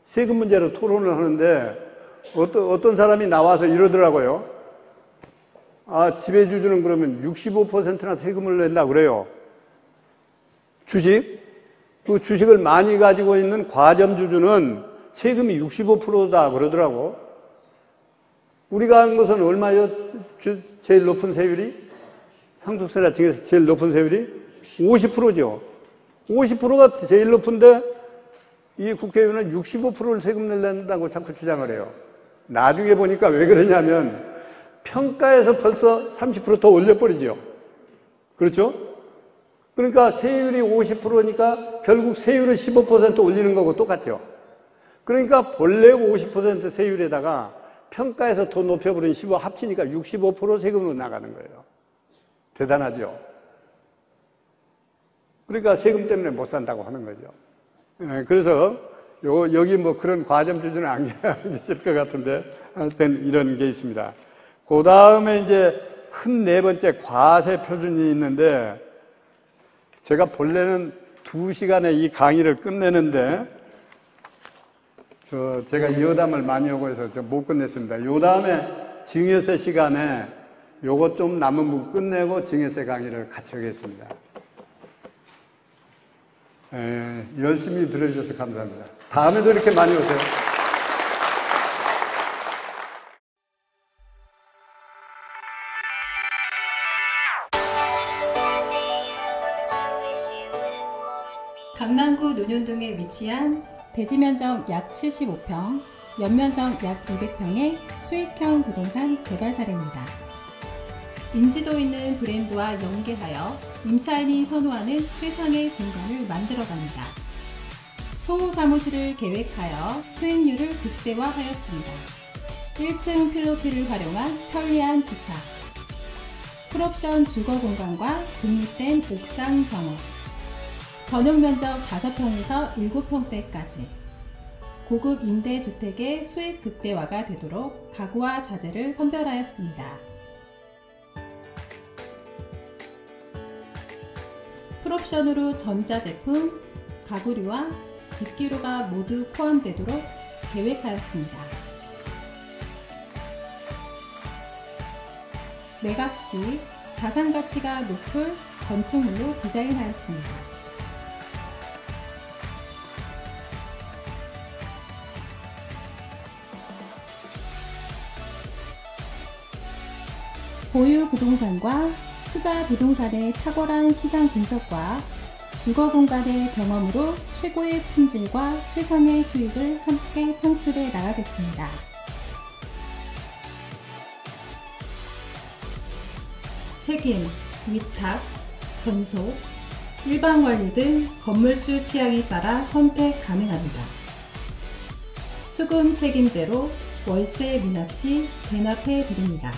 Speaker 1: 세금 문제로 토론을 하는데 어떤 사람이 나와서 이러더라고요. 아, 지배주주는 그러면 65%나 세금을 낸다 그래요. 그 주식을 많이 가지고 있는 과점주주는 세금이 65%다 그러더라고. 우리가 한 것은 얼마요? 제일 높은 세율이? 상속세나 증여세 제일 높은 세율이? 50%죠. 50%가 제일 높은데 이 국회의원은 65%를 세금을 낸다고 자꾸 주장을 해요. 나중에 보니까 왜 그러냐면 평가에서 벌써 30% 더 올려버리죠. 그렇죠? 그러니까 세율이 50%니까 결국 세율을 15% 올리는 거고 똑같죠. 그러니까 본래 50% 세율에다가 평가에서 더 높여버린 15 합치니까 65% 세금으로 나가는 거예요. 대단하죠. 그러니까 세금 때문에 못 산다고 하는 거죠. 그래서 여기 뭐 그런 과점 주제는 안 계실 것 같은데 하여튼 이런 게 있습니다. 그 다음에 이제 큰 네 번째 과세 표준이 있는데 제가 본래는 2시간에 이 강의를 끝내는데 제가 여담을 많이 하고 해서 못 끝냈습니다. 요 다음에 증여세 시간에 요거 좀 남은 부분 끝내고 증여세 강의를 같이 하겠습니다. 열심히 들어주셔서 감사합니다. 다음에도 이렇게 많이 오세요.
Speaker 3: 강남구 논현동에 위치한 대지면적 약 75평, 연면적 약 200평의 수익형 부동산 개발 사례입니다. 인지도 있는 브랜드와 연계하여 임차인이 선호하는 최상의 공간을 만들어갑니다. 소호 사무실을 계획하여 수익률을 극대화하였습니다. 1층 필로티를 활용한 편리한 주차, 풀옵션 주거 공간과 독립된 옥상 정원, 전용 면적 5평에서 7평대까지 고급 임대주택의 수익 극대화가 되도록 가구와 자재를 선별하였습니다. 풀옵션으로 전자제품, 가구류와 집기류가 모두 포함되도록 계획하였습니다. 매각 시 자산가치가 높을 건축물로 디자인하였습니다. 보유 부동산과 투자 부동산의 탁월한 시장 분석과 주거 공간의 경험으로 최고의 품질과 최상의 수익을 함께 창출해 나가겠습니다. 책임, 위탁, 전속, 일반 관리 등 건물주 취향에 따라 선택 가능합니다. 수금 책임제로 월세 미납 시 대납해 드립니다.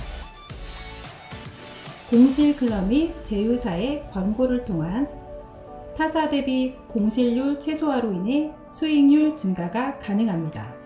Speaker 3: 공실 클럽 및 제휴사의 광고를 통한 타사 대비 공실률 최소화로 인해 수익률 증가가 가능합니다.